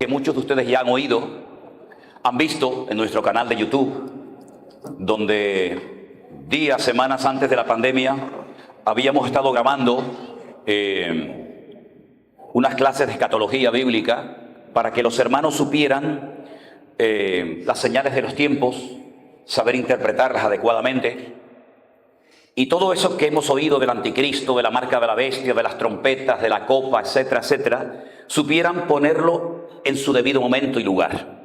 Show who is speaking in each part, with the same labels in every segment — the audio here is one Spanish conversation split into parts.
Speaker 1: que muchos de ustedes ya han oído, han visto en nuestro canal de YouTube, donde días, semanas antes de la pandemia, habíamos estado grabando unas clases de escatología bíblica para que los hermanos supieran las señales de los tiempos, saber interpretarlas adecuadamente. Y todo eso que hemos oído del anticristo, de la marca de la bestia, de las trompetas, de la copa, etcétera, etcétera, supieran ponerlo en su debido momento y lugar.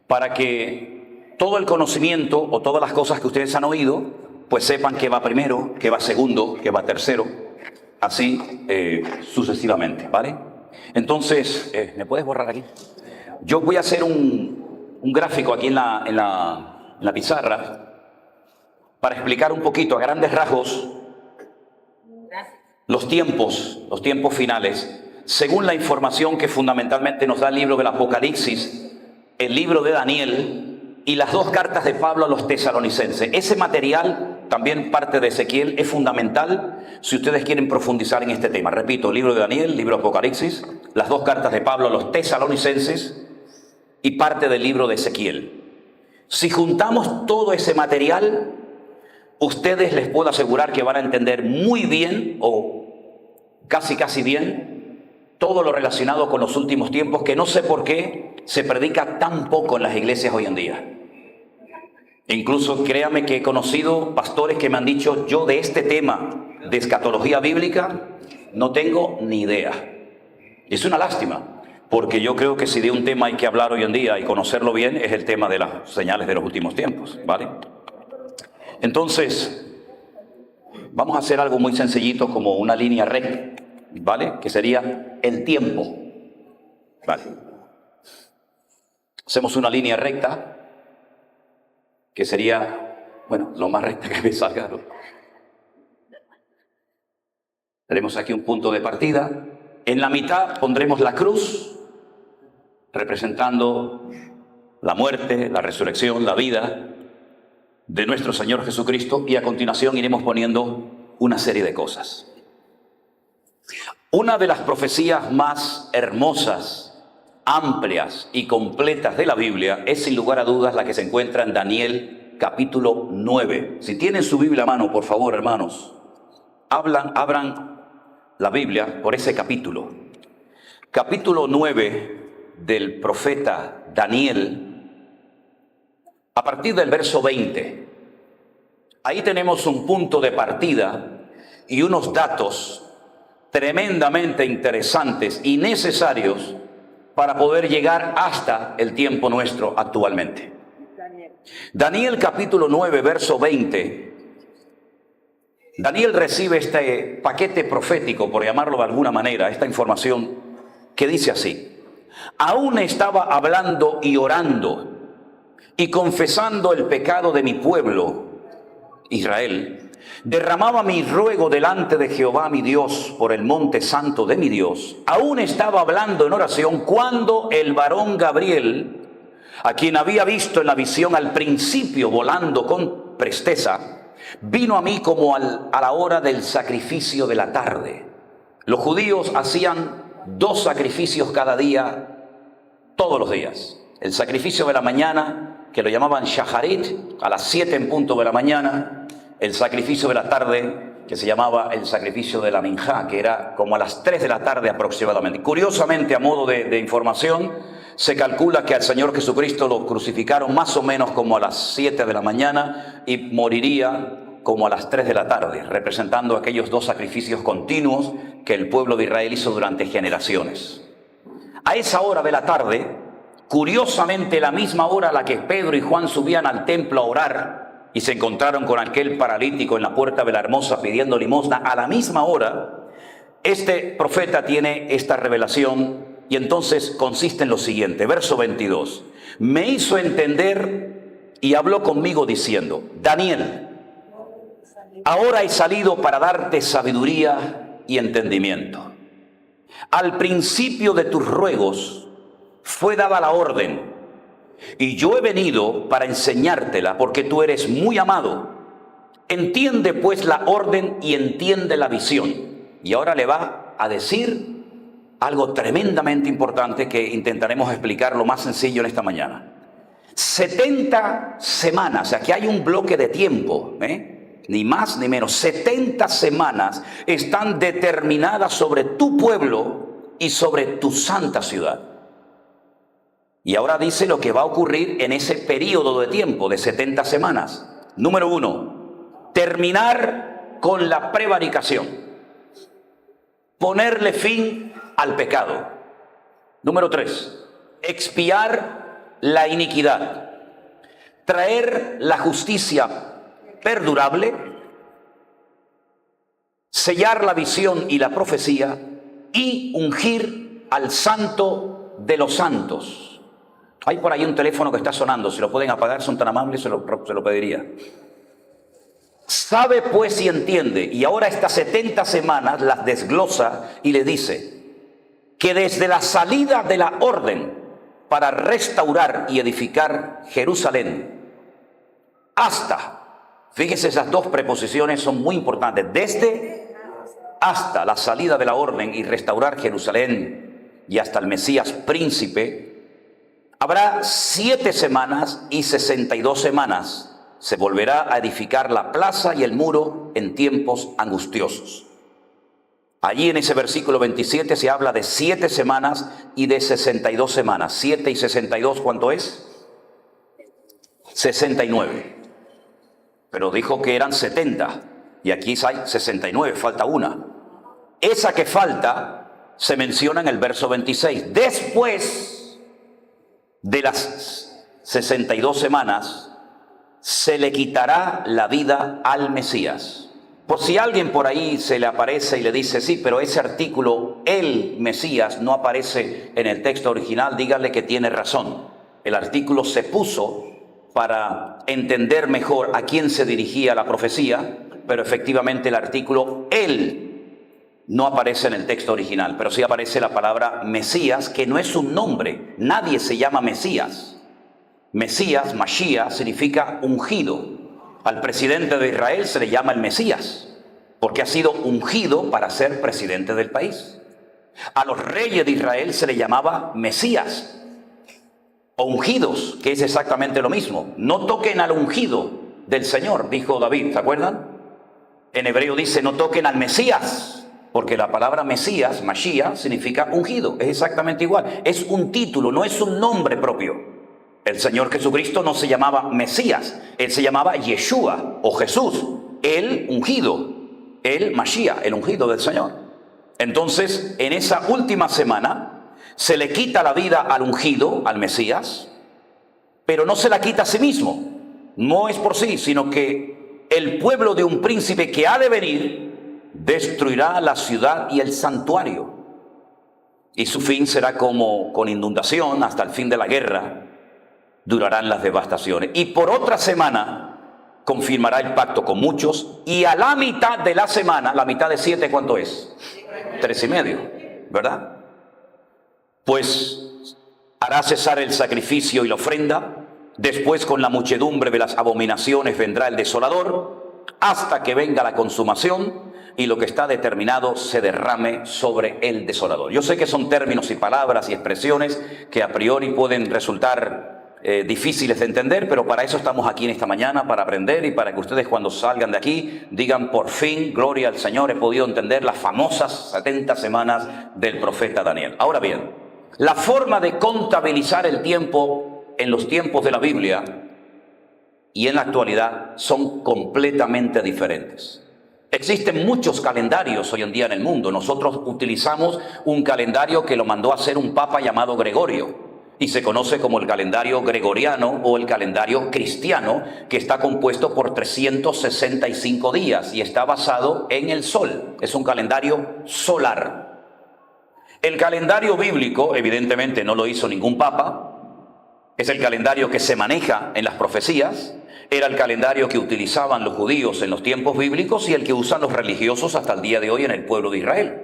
Speaker 1: Para que todo el conocimiento o todas las cosas que ustedes han oído, pues sepan qué va primero, qué va segundo, qué va tercero, así sucesivamente, ¿vale? Entonces, ¿me puedes borrar aquí? Yo voy a hacer un gráfico aquí en la pizarra, para explicar un poquito a grandes rasgos los tiempos finales, según la información que fundamentalmente nos da el libro del Apocalipsis, el libro de Daniel y las dos cartas de Pablo a los tesalonicenses. Ese material, también parte de Ezequiel, es fundamental si ustedes quieren profundizar en este tema. Repito, el libro de Daniel, el libro de Apocalipsis, las dos cartas de Pablo a los tesalonicenses y parte del libro de Ezequiel. Si juntamos todo ese material, ustedes les puedo asegurar que van a entender muy bien, o casi bien, todo lo relacionado con los últimos tiempos, que no sé por qué se predica tan poco en las iglesias hoy en día. Incluso créame que he conocido pastores que me han dicho, yo de este tema de escatología bíblica no tengo ni idea. Es una lástima, porque yo creo que si de un tema hay que hablar hoy en día y conocerlo bien, es el tema de las señales de los últimos tiempos, ¿vale? Entonces, vamos a hacer algo muy sencillito como una línea recta, ¿vale? Que sería el tiempo, ¿vale? Hacemos una línea recta, que sería, bueno, lo más recta que me salga, ¿no? Tenemos aquí un punto de partida. En la mitad pondremos la cruz, representando la muerte, la resurrección, la vida de nuestro Señor Jesucristo, y a continuación iremos poniendo una serie de cosas. Una de las profecías más hermosas, amplias y completas de la Biblia es sin lugar a dudas la que se encuentra en Daniel capítulo 9. Si tienen su Biblia a mano, por favor, hermanos, abran la Biblia por ese capítulo. Capítulo 9 del profeta Daniel, a partir del verso 20, ahí tenemos un punto de partida y unos datos tremendamente interesantes y necesarios para poder llegar hasta el tiempo nuestro actualmente. Daniel capítulo 9, verso 20. Daniel recibe este paquete profético, por llamarlo de alguna manera, esta información que dice así: aún estaba hablando y orando y confesando el pecado de mi pueblo, Israel, derramaba mi ruego delante de Jehová mi Dios por el monte santo de mi Dios. Aún estaba hablando en oración cuando el varón Gabriel, a quien había visto en la visión al principio volando con presteza, vino a mí como a la hora del sacrificio de la tarde. Los judíos hacían 2 sacrificios cada día, todos los días. El sacrificio de la mañana, que lo llamaban Shaharit, a las 7 en punto de la mañana. El sacrificio de la tarde, que se llamaba el sacrificio de la Minjá, que era como a las 3 de la tarde aproximadamente. Curiosamente, a modo de información, se calcula que al Señor Jesucristo lo crucificaron más o menos como a las 7 de la mañana y moriría como a las 3 de la tarde, representando aquellos 2 sacrificios continuos que el pueblo de Israel hizo durante generaciones. A esa hora de la tarde, curiosamente la misma hora a la que Pedro y Juan subían al templo a orar y se encontraron con aquel paralítico en la puerta de la Hermosa pidiendo limosna, a la misma hora, este profeta tiene esta revelación y entonces consiste en lo siguiente, verso 22. Me hizo entender y habló conmigo diciendo: Daniel, ahora he salido para darte sabiduría y entendimiento. Al principio de tus ruegos fue dada la orden, y yo he venido para enseñártela, porque tú eres muy amado. Entiende pues la orden y entiende la visión. Y ahora le va a decir algo tremendamente importante que intentaremos explicar lo más sencillo en esta mañana. 70 semanas, aquí hay un bloque de tiempo, ni más ni menos. 70 semanas están determinadas sobre tu pueblo y sobre tu santa ciudad. Y ahora dice lo que va a ocurrir en ese periodo de tiempo de 70 semanas. Número 1, terminar con la prevaricación. Ponerle fin al pecado. Número 3, expiar la iniquidad. Traer la justicia perdurable. Sellar la visión y la profecía. Y ungir al santo de los santos. Hay por ahí un teléfono que está sonando, si lo pueden apagar, son tan amables, se lo pediría. Sabe pues y entiende, y ahora estas 70 semanas las desglosa y le dice que desde la salida de la orden para restaurar y edificar Jerusalén hasta, fíjese, esas dos preposiciones son muy importantes, desde hasta la salida de la orden y restaurar Jerusalén y hasta el Mesías príncipe, habrá 7 semanas y 62 semanas. Se volverá a edificar la plaza y el muro en tiempos angustiosos. Allí en ese versículo 27 se habla de 7 semanas y de 62 semanas. 7 y 62, ¿cuánto es? 69. Pero dijo que eran 70 y aquí hay 69, falta una. Esa que falta se menciona en el verso 26. Después de las 62 semanas, se le quitará la vida al Mesías. Por si alguien por ahí se le aparece y le dice, sí, pero ese artículo, el Mesías, no aparece en el texto original, dígale que tiene razón. El artículo se puso para entender mejor a quién se dirigía la profecía, pero efectivamente el artículo, él, no aparece en el texto original, pero sí aparece la palabra Mesías, que no es un nombre. Nadie se llama Mesías. Mesías, Mashiach, significa ungido. Al presidente de Israel se le llama el Mesías, porque ha sido ungido para ser presidente del país. A los reyes de Israel se le llamaba Mesías, o ungidos, que es exactamente lo mismo. No toquen al ungido del Señor, dijo David, ¿se acuerdan? En hebreo dice, no toquen al Mesías, porque la palabra Mesías, Mashiach, significa ungido. Es exactamente igual. Es un título, no es un nombre propio. El Señor Jesucristo no se llamaba Mesías. Él se llamaba Yeshua o Jesús, el ungido. El Mashiach, el ungido del Señor. Entonces, en esa última semana, se le quita la vida al ungido, al Mesías, pero no se la quita a sí mismo. No es por sí, sino que el pueblo de un príncipe que ha de venir destruirá la ciudad y el santuario, y su fin será como con inundación hasta el fin de la guerra, durarán las devastaciones. Y por otra semana confirmará el pacto con muchos, y a la mitad de la semana, la mitad de 7, ¿cuánto es? 3,5, ¿verdad? Pues hará cesar el sacrificio y la ofrenda, después con la muchedumbre de las abominaciones vendrá el desolador, hasta que venga la consumación, y lo que está determinado se derrame sobre el desolador. Yo sé que son términos y palabras y expresiones que a priori pueden resultar difíciles de entender, pero para eso estamos aquí en esta mañana, para aprender y para que ustedes cuando salgan de aquí digan, por fin, gloria al Señor, he podido entender las famosas 70 semanas del profeta Daniel. Ahora bien, la forma de contabilizar el tiempo en los tiempos de la Biblia y en la actualidad son completamente diferentes. Existen muchos calendarios hoy en día en el mundo. Nosotros utilizamos un calendario que lo mandó a hacer un papa llamado Gregorio y se conoce como el calendario gregoriano o el calendario cristiano, que está compuesto por 365 días y está basado en el sol. Es un calendario solar. El calendario bíblico, evidentemente, no lo hizo ningún papa. Es el calendario que se maneja en las profecías. Era el calendario que utilizaban los judíos en los tiempos bíblicos y el que usan los religiosos hasta el día de hoy en el pueblo de Israel.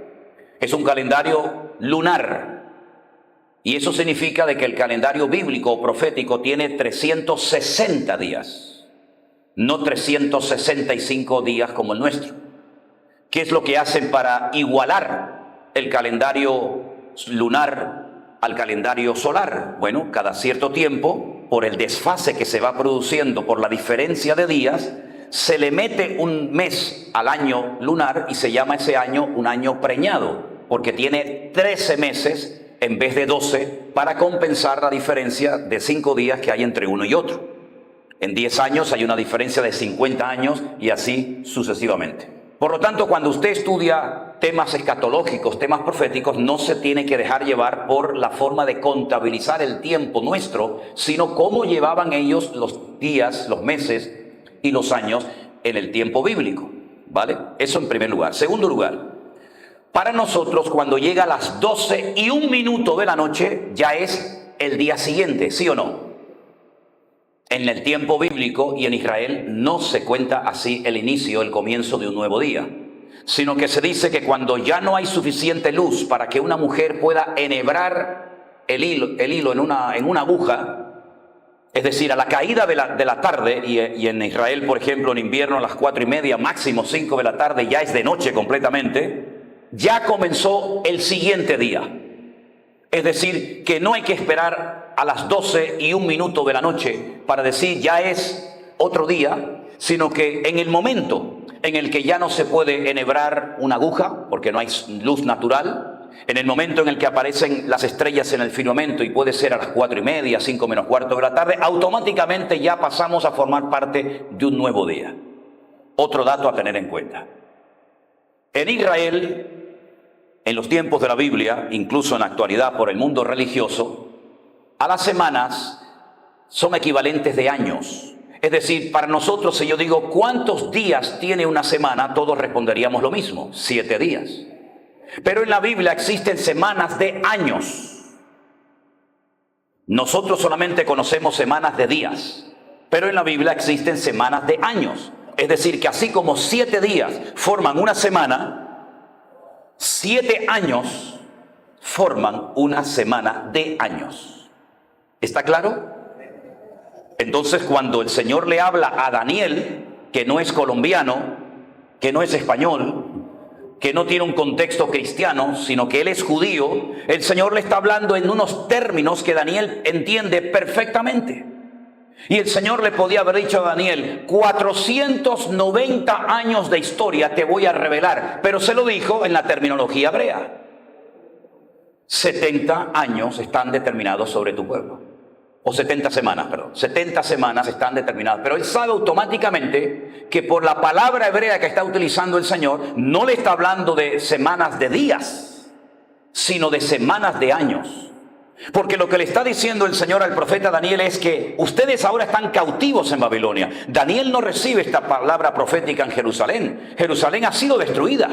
Speaker 1: Es un calendario lunar. Y eso significa de que el calendario bíblico o profético tiene 360 días, no 365 días como el nuestro. ¿Qué es lo que hacen para igualar el calendario lunar al calendario solar? Bueno, cada cierto tiempo, por el desfase que se va produciendo por la diferencia de días, se le mete un mes al año lunar y se llama ese año un año preñado, porque tiene 13 meses en vez de 12 para compensar la diferencia de 5 días que hay entre uno y otro. En 10 años hay una diferencia de 50 años y así sucesivamente. Por lo tanto, cuando usted estudia temas escatológicos, temas proféticos, no se tiene que dejar llevar por la forma de contabilizar el tiempo nuestro, sino cómo llevaban ellos los días, los meses y los años en el tiempo bíblico, ¿vale? Eso en primer lugar. Segundo lugar, para nosotros cuando llega a las 12:01 de la noche ya es el día siguiente, ¿sí o no? En el tiempo bíblico y en Israel no se cuenta así el inicio, el comienzo de un nuevo día, sino que se dice que cuando ya no hay suficiente luz para que una mujer pueda enhebrar el hilo en una aguja, es decir, a la caída de la tarde, y en Israel, por ejemplo, en invierno a las 4:30, máximo 5 de la tarde, ya es de noche completamente, ya comenzó el siguiente día. Es decir, que no hay que esperar a las 12:01 de la noche para decir ya es otro día, sino que en el momento en el que ya no se puede enhebrar una aguja, porque no hay luz natural, en el momento en el que aparecen las estrellas en el firmamento, y puede ser a las 4:30, 5 menos cuarto de la tarde, automáticamente ya pasamos a formar parte de un nuevo día. Otro dato a tener en cuenta. En Israel, en los tiempos de la Biblia, incluso en la actualidad por el mundo religioso, a las semanas son equivalentes de años. Es decir, para nosotros, si yo digo ¿cuántos días tiene una semana?, todos responderíamos lo mismo, 7 días. Pero en la Biblia existen semanas de años. Nosotros solamente conocemos semanas de días, pero en la Biblia existen semanas de años. Es decir, que así como 7 días forman una semana, 7 años forman una semana de años. ¿Está claro? Entonces, cuando el Señor le habla a Daniel, que no es colombiano, que no es español, que no tiene un contexto cristiano, sino que él es judío, el Señor le está hablando en unos términos que Daniel entiende perfectamente. Y el Señor le podía haber dicho a Daniel, 490 años de historia te voy a revelar, pero se lo dijo en la terminología hebrea. 70 años están determinados sobre tu pueblo, o 70 semanas, perdón, 70 semanas están determinadas, pero él sabe automáticamente que por la palabra hebrea que está utilizando el Señor, no le está hablando de semanas de días, sino de semanas de años. Porque lo que le está diciendo el Señor al profeta Daniel es que ustedes ahora están cautivos en Babilonia. Daniel no recibe esta palabra profética en Jerusalén. Jerusalén ha sido destruida.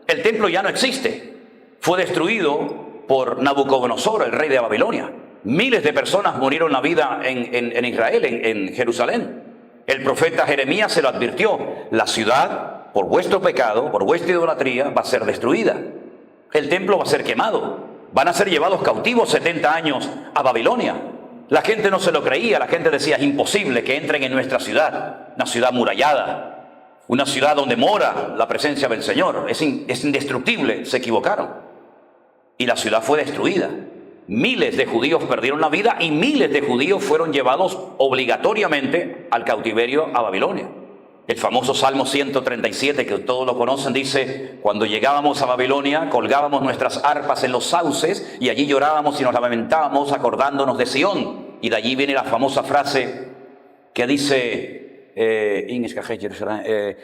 Speaker 1: El templo ya no existe. Fue destruido por Nabucodonosor, el rey de Babilonia. Miles de personas murieron la vida en Israel, en Jerusalén. El profeta Jeremías se lo advirtió. La ciudad, por vuestro pecado, por vuestra idolatría, va a ser destruida. El templo va a ser quemado. Van a ser llevados cautivos 70 años a Babilonia. La gente no se lo creía, la gente decía, es imposible que entren en nuestra ciudad, una ciudad murallada, una ciudad donde mora la presencia del Señor, es indestructible. Se equivocaron. Y la ciudad fue destruida. Miles de judíos perdieron la vida y miles de judíos fueron llevados obligatoriamente al cautiverio a Babilonia. El famoso Salmo 137, que todos lo conocen, dice, cuando llegábamos a Babilonia, colgábamos nuestras arpas en los sauces y allí llorábamos y nos lamentábamos acordándonos de Sión. Y de allí viene la famosa frase que dice,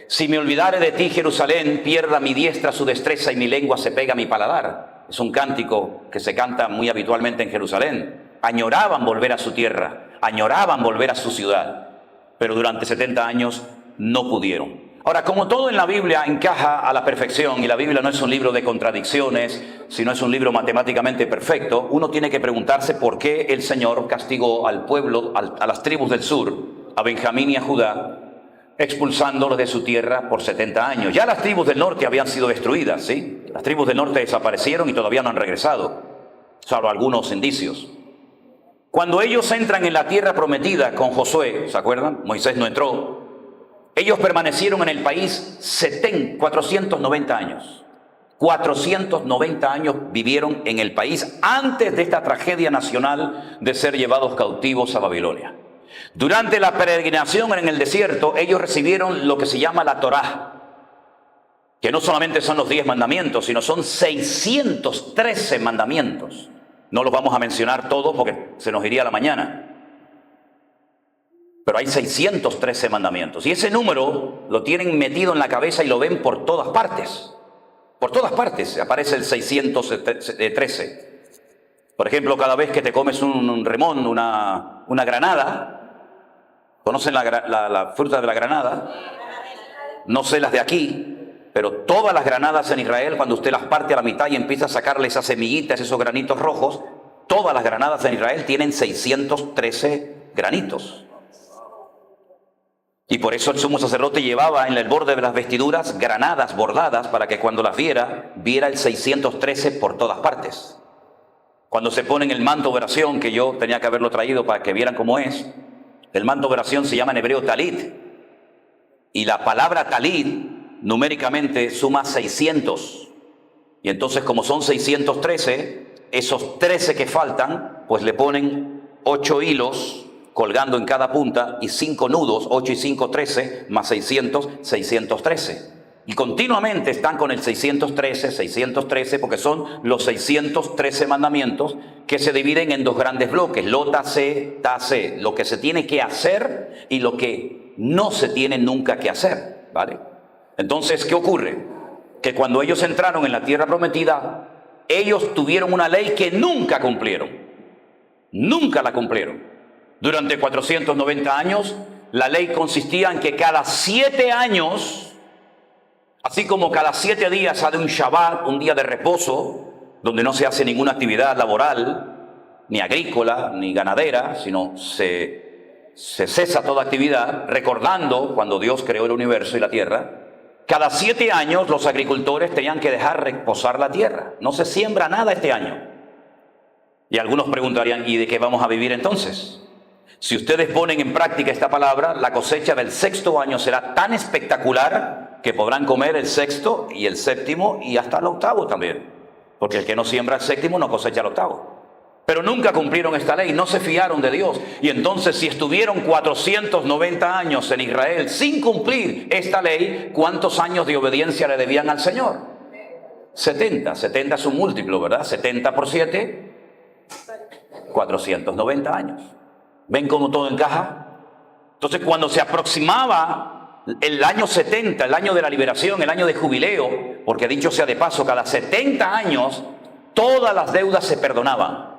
Speaker 1: si me olvidare de ti, Jerusalén, pierda mi diestra su destreza y mi lengua se pega a mi paladar. Es un cántico que se canta muy habitualmente en Jerusalén. Añoraban volver a su tierra, añoraban volver a su ciudad, pero durante 70 años no pudieron. Ahora, como todo en la Biblia encaja a la perfección, y la Biblia no es un libro de contradicciones, sino es un libro matemáticamente perfecto, uno tiene que preguntarse por qué el Señor castigó al pueblo, a las tribus del sur, a Benjamín y a Judá, expulsándolos de su tierra por 70 años. Ya las tribus del norte habían sido destruidas, ¿sí? Las tribus del norte desaparecieron y todavía no han regresado, salvo algunos indicios. Cuando ellos entran en la tierra prometida con Josué, ¿se acuerdan? Moisés no entró. Ellos permanecieron en el país 490 años. 490 años vivieron en el país antes de esta tragedia nacional de ser llevados cautivos a Babilonia. Durante la peregrinación en el desierto, ellos recibieron lo que se llama la Torá, que no solamente son los 10 mandamientos, sino son 613 mandamientos. No los vamos a mencionar todos porque se nos iría la mañana. Pero hay 613 mandamientos. Y ese número lo tienen metido en la cabeza y lo ven por todas partes. Por todas partes aparece el 613. Por ejemplo, cada vez que te comes un remón, una granada, ¿conocen la fruta de la granada? No sé las de aquí, pero todas las granadas en Israel, cuando usted las parte a la mitad y empieza a sacarle esas semillitas, esos granitos rojos, todas las granadas en Israel tienen 613 granitos. Y por eso el sumo sacerdote llevaba en el borde de las vestiduras granadas bordadas para que cuando las viera el 613 por todas partes. Cuando se ponen el manto de oración, que yo tenía que haberlo traído para que vieran cómo es, el manto de oración se llama en hebreo talit. Y la palabra talit numéricamente suma 600. Y entonces, como son 613, esos 13 que faltan, pues le ponen 8 hilos colgando en cada punta y 5 nudos, 8 y 5, 13, más 600, 613. Y continuamente están con el 613, porque son los 613 mandamientos que se dividen en dos grandes bloques, lo tase, lo que se tiene que hacer y lo que no se tiene nunca que hacer, ¿vale? Entonces, ¿qué ocurre? Que cuando ellos entraron en la tierra prometida, ellos tuvieron una ley que nunca cumplieron. Nunca la cumplieron. Durante 490 años, la ley consistía en que cada 7 años, así como cada 7 días sale un Shabbat, un día de reposo, donde no se hace ninguna actividad laboral, ni agrícola, ni ganadera, sino se cesa toda actividad, recordando cuando Dios creó el universo y la tierra. Cada 7 años los agricultores tenían que dejar reposar la tierra. No se siembra nada este año. Y algunos preguntarían, ¿y de qué vamos a vivir entonces? Si ustedes ponen en práctica esta palabra, la cosecha del 6º año será tan espectacular que podrán comer el 6º y el 7º y hasta el 8º también. Porque el que no siembra el 7º no cosecha el 8º. Pero nunca cumplieron esta ley, no se fiaron de Dios. Y entonces, si estuvieron 490 años en Israel sin cumplir esta ley, ¿cuántos años de obediencia le debían al Señor? 70. 70 es un múltiplo, ¿verdad? 70 por 7, 490 años. ¿Ven cómo todo encaja? Entonces, cuando se aproximaba el año 70, el año de la liberación, el año de jubileo, porque dicho sea de paso, cada 70 años todas las deudas se perdonaban.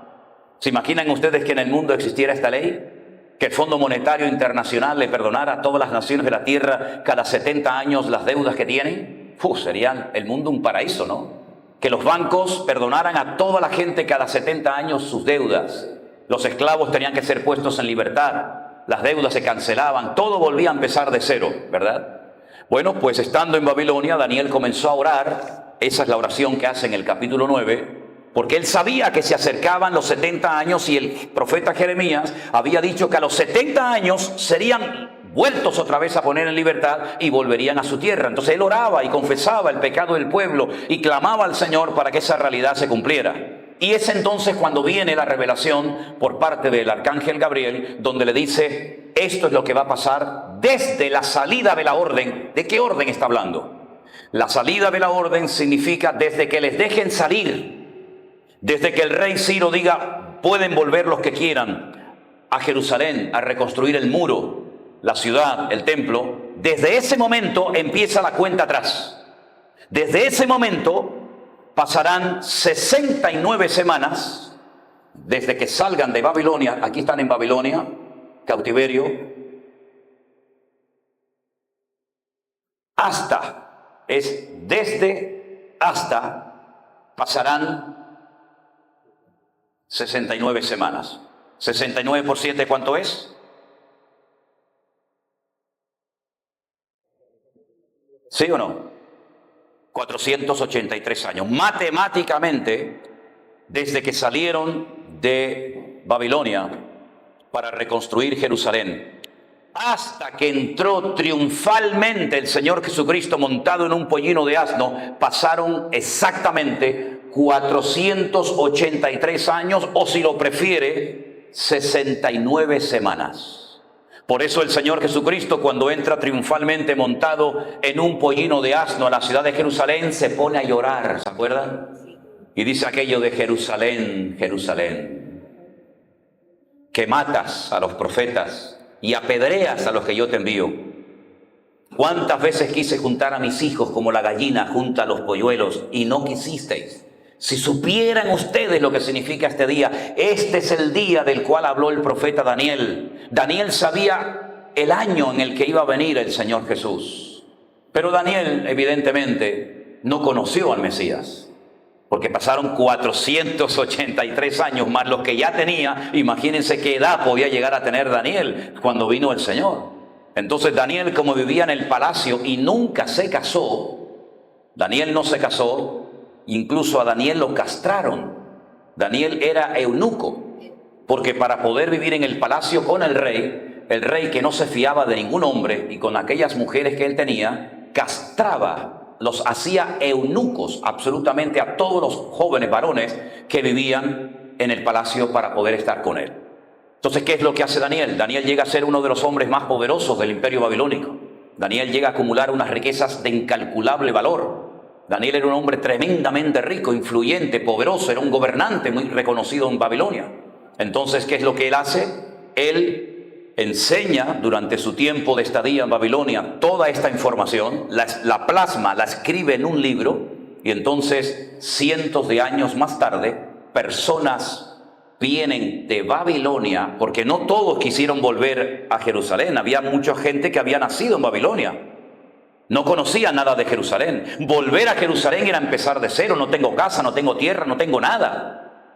Speaker 1: ¿Se imaginan ustedes que en el mundo existiera esta ley? Que el Fondo Monetario Internacional le perdonara a todas las naciones de la tierra cada 70 años las deudas que tienen. Sería el mundo un paraíso, ¿no? Que los bancos perdonaran a toda la gente cada 70 años sus deudas. Los esclavos tenían que ser puestos en libertad. Las deudas se cancelaban. Todo volvía a empezar de cero, ¿verdad? Bueno, pues estando en Babilonia, Daniel comenzó a orar. Esa es la oración que hace en el capítulo 9. Porque él sabía que se acercaban los 70 años y el profeta Jeremías había dicho que a los 70 años serían vueltos otra vez a poner en libertad y volverían a su tierra. Entonces él oraba y confesaba el pecado del pueblo y clamaba al Señor para que esa realidad se cumpliera. Y es entonces cuando viene la revelación por parte del arcángel Gabriel, donde le dice, esto es lo que va a pasar desde la salida de la orden. ¿De qué orden está hablando? La salida de la orden significa desde que les dejen salir, desde que el rey Ciro diga, pueden volver los que quieran a Jerusalén a reconstruir el muro, la ciudad, el templo. Desde ese momento empieza la cuenta atrás. Desde ese momento pasarán 69 semanas desde que salgan de Babilonia. Aquí están en Babilonia, cautiverio, hasta, pasarán 69 semanas. 69 por 7, ¿cuánto es? ¿Sí o no? 483 años. Matemáticamente, desde que salieron de Babilonia para reconstruir Jerusalén hasta que entró triunfalmente el Señor Jesucristo montado en un pollino de asno, pasaron exactamente 483 años, o si lo prefiere, 69 semanas. Por eso el Señor Jesucristo, cuando entra triunfalmente montado en un pollino de asno a la ciudad de Jerusalén, se pone a llorar, ¿se acuerdan? Y dice aquello de: Jerusalén, Jerusalén, que matas a los profetas y apedreas a los que yo te envío. ¿Cuántas veces quise juntar a mis hijos como la gallina junta a los polluelos y no quisisteis? Si supieran ustedes lo que significa este día. Este es el día del cual habló el profeta Daniel. Daniel sabía el año en el que iba a venir el Señor Jesús. Pero Daniel, evidentemente, no conoció al Mesías, porque pasaron 483 años más los que ya tenía. Imagínense qué edad podía llegar a tener Daniel cuando vino el Señor. Entonces Daniel, como vivía en el palacio y nunca se casó, Daniel no se casó. Incluso a Daniel lo castraron. Daniel era eunuco, porque para poder vivir en el palacio con el rey que no se fiaba de ningún hombre, y con aquellas mujeres que él tenía, castraba, los hacía eunucos absolutamente a todos los jóvenes varones que vivían en el palacio para poder estar con él. Entonces, ¿qué es lo que hace Daniel? Daniel llega a ser uno de los hombres más poderosos del imperio babilónico. Daniel llega a acumular unas riquezas de incalculable valor. Daniel era un hombre tremendamente rico, influyente, poderoso, era un gobernante muy reconocido en Babilonia. Entonces, ¿qué es lo que él hace? Él enseña durante su tiempo de estadía en Babilonia toda esta información, la plasma, la escribe en un libro, y entonces, cientos de años más tarde, personas vienen de Babilonia, porque no todos quisieron volver a Jerusalén. Había mucha gente que había nacido en Babilonia. No conocía nada de Jerusalén. Volver a Jerusalén era empezar de cero. No tengo casa, no tengo tierra, no tengo nada.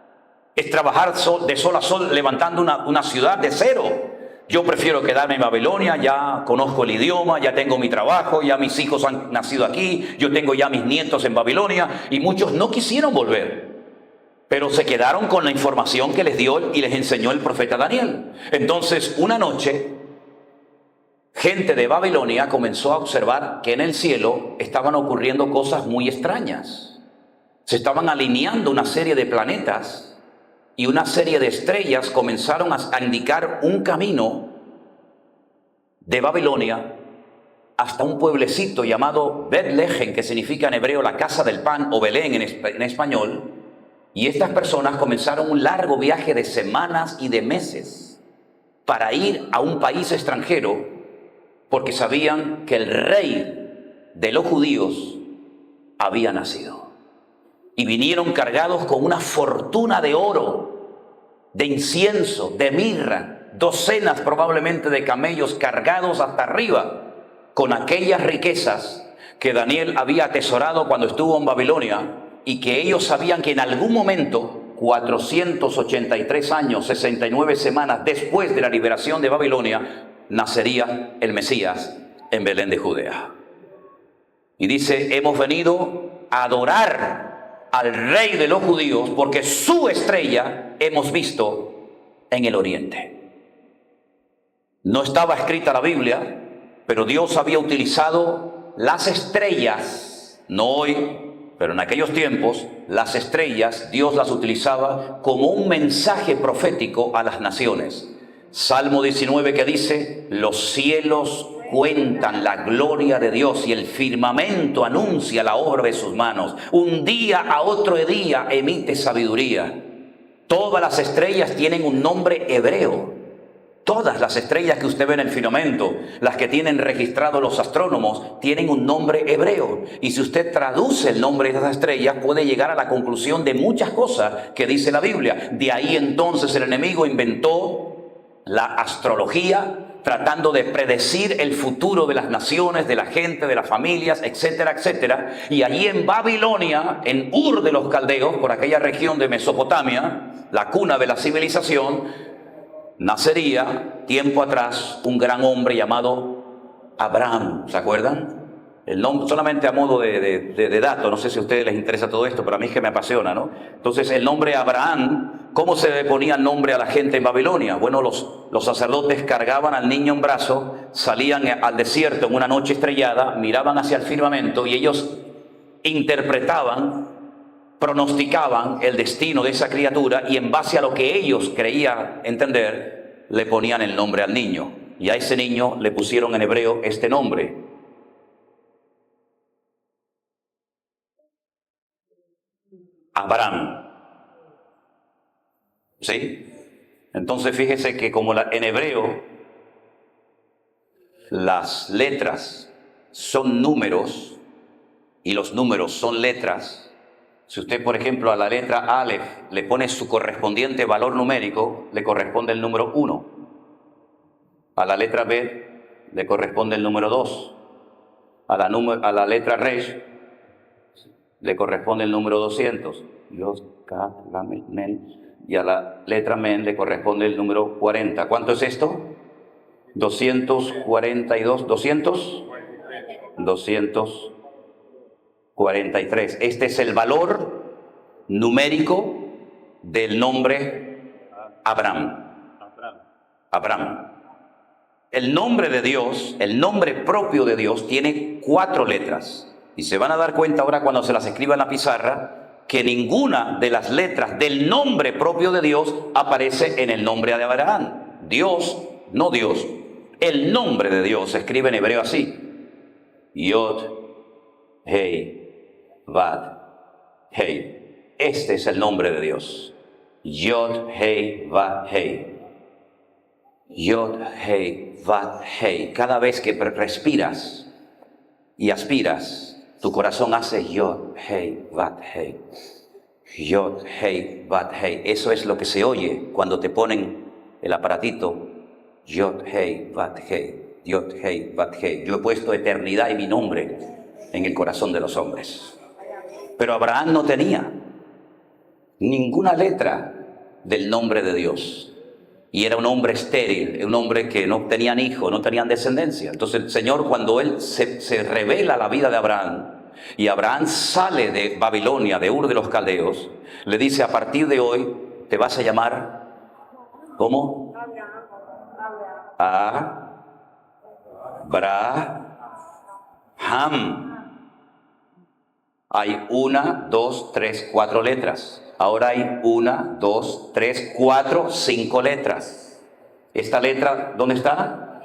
Speaker 1: Es trabajar de sol a sol levantando una ciudad de cero. Yo prefiero quedarme en Babilonia, ya conozco el idioma, ya tengo mi trabajo, ya mis hijos han nacido aquí, yo tengo ya mis nietos en Babilonia, y muchos no quisieron volver, pero se quedaron con la información que les dio y les enseñó el profeta Daniel. Entonces, una noche, gente de Babilonia comenzó a observar que en el cielo estaban ocurriendo cosas muy extrañas. Se estaban alineando una serie de planetas y una serie de estrellas comenzaron a indicar un camino de Babilonia hasta un pueblecito llamado Betlehem, que significa en hebreo la casa del pan, o Belén en español. Y estas personas comenzaron un largo viaje de semanas y de meses para ir a un país extranjero, porque sabían que el rey de los judíos había nacido. Y vinieron cargados con una fortuna de oro, de incienso, de mirra, docenas probablemente de camellos cargados hasta arriba con aquellas riquezas que Daniel había atesorado cuando estuvo en Babilonia, y que ellos sabían que en algún momento, 483 años, 69 semanas después de la liberación de Babilonia, nacería el Mesías en Belén de Judea. Y dice: hemos venido a adorar al rey de los judíos, porque su estrella hemos visto en el oriente. No estaba escrita la Biblia, pero Dios había utilizado las estrellas, no hoy, pero en aquellos tiempos, las estrellas Dios las utilizaba como un mensaje profético a las naciones. Salmo 19, que dice: los cielos cuentan la gloria de Dios y el firmamento anuncia la obra de sus manos. Un día a otro día emite sabiduría. Todas las estrellas tienen un nombre hebreo. Todas las estrellas que usted ve en el firmamento, las que tienen registrado los astrónomos, tienen un nombre hebreo. Y si usted traduce el nombre de esas estrellas, puede llegar a la conclusión de muchas cosas que dice la Biblia. De ahí entonces el enemigo inventó la astrología, tratando de predecir el futuro de las naciones, de la gente, de las familias, etcétera, etcétera. Y allí en Babilonia, en Ur de los Caldeos, por aquella región de Mesopotamia, la cuna de la civilización, nacería tiempo atrás un gran hombre llamado Abraham. ¿Se acuerdan? El nombre, solamente a modo de dato, no sé si a ustedes les interesa todo esto, pero a mí es que me apasiona, ¿no? Entonces el nombre Abraham ¿Cómo se le ponía nombre a la gente en Babilonia? Bueno, los sacerdotes cargaban al niño en brazos, salían al desierto en una noche estrellada, miraban hacia el firmamento y ellos interpretaban, pronosticaban el destino de esa criatura y en base a lo que ellos creían entender, le ponían el nombre al niño. Y a ese niño le pusieron en hebreo este nombre: Abraham. ¿Sí? Entonces fíjese que como en hebreo las letras son números y los números son letras, si usted, por ejemplo, a la letra Aleph le pone su correspondiente valor numérico, le corresponde el número 1. A la letra B le corresponde el número 2. A la letra Resh le corresponde el número 200. Y a la letra Men le corresponde el número 40. ¿Cuánto es esto? 242. 243. Este es el valor numérico del nombre Abraham. Abraham. El nombre de Dios, el nombre propio de Dios, tiene 4 letras. Y se van a dar cuenta ahora cuando se las escriba en la pizarra que ninguna de las letras del nombre propio de Dios aparece en el nombre de Abraham. Dios, no Dios. El nombre de Dios se escribe en hebreo así: Yod, Hei, Vad, Hei. Este es el nombre de Dios. Yod, Hei, Vad, Hei. Yod, Hei, Vad, Hei. Cada vez que respiras y aspiras, tu corazón hace Yod, Hei, Vad, Hei. Yod, Hei, Vad, Hei. Eso es lo que se oye cuando te ponen el aparatito. Yod, Hei, Vad, Hei. Yod, Hei, Vad, Hei. Yo he puesto eternidad y mi nombre en el corazón de los hombres. Pero Abraham no tenía ninguna letra del nombre de Dios. Y era un hombre estéril, un hombre que no tenían hijos, no tenían descendencia. Entonces el Señor, cuando Él se revela la vida de Abraham, y Abraham sale de Babilonia, de Ur de los Caldeos, le dice: a partir de hoy te vas a llamar, ¿cómo? Abraham. Hay 1, 2, 3, 4 letras. Ahora hay 1, 2, 3, 4, 5 letras. ¿Esta letra dónde está?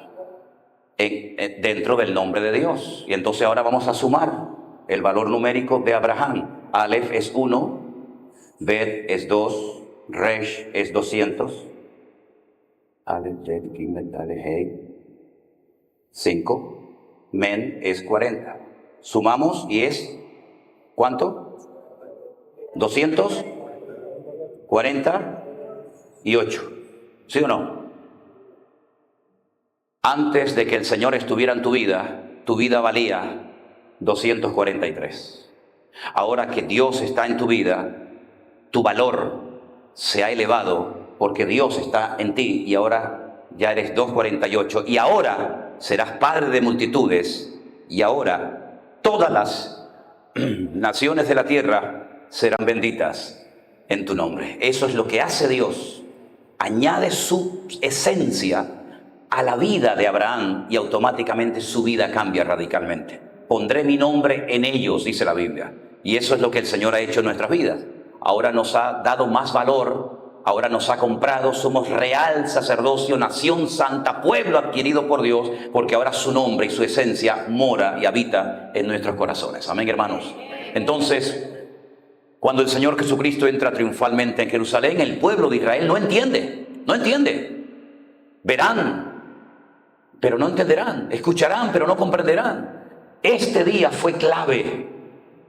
Speaker 1: Dentro del nombre de Dios. Y entonces ahora vamos a sumar el valor numérico de Abraham. Aleph es 1, Bet es 2, Resh es 200. Aleph, Bet, Gimel, Dalet, Hei, 5. Men es 40. Sumamos y es, ¿cuánto? 248. ¿Sí o no? Antes de que el Señor estuviera en tu vida valía 243. Ahora que Dios está en tu vida, tu valor se ha elevado porque Dios está en ti y ahora ya eres 248 y ahora serás padre de multitudes y ahora todas las naciones de la tierra serán benditas en tu nombre. Eso es lo que hace Dios. Añade su esencia a la vida de Abraham y automáticamente su vida cambia radicalmente. Pondré mi nombre en ellos, dice la Biblia. Y eso es lo que el Señor ha hecho en nuestras vidas. Ahora nos ha dado más valor, ahora nos ha comprado, somos real sacerdocio, nación santa, pueblo adquirido por Dios, porque ahora su nombre y su esencia mora y habita en nuestros corazones. Amén, hermanos. Entonces, cuando el Señor Jesucristo entra triunfalmente en Jerusalén, el pueblo de Israel no entiende. Verán, pero no entenderán. Escucharán, pero no comprenderán. Este día fue clave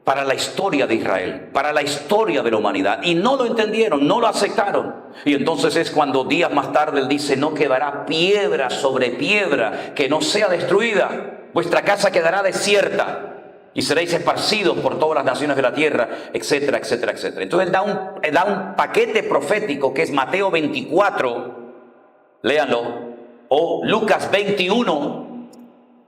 Speaker 1: para la historia de Israel, para la historia de la humanidad. Y no lo entendieron, no lo aceptaron. Y entonces es cuando días más tarde Él dice: no quedará piedra sobre piedra que no sea destruida. Vuestra casa quedará desierta y seréis esparcidos por todas las naciones de la tierra, etcétera, etcétera, etcétera. Entonces Él da un paquete profético que es Mateo 24, léanlo, o Lucas 21,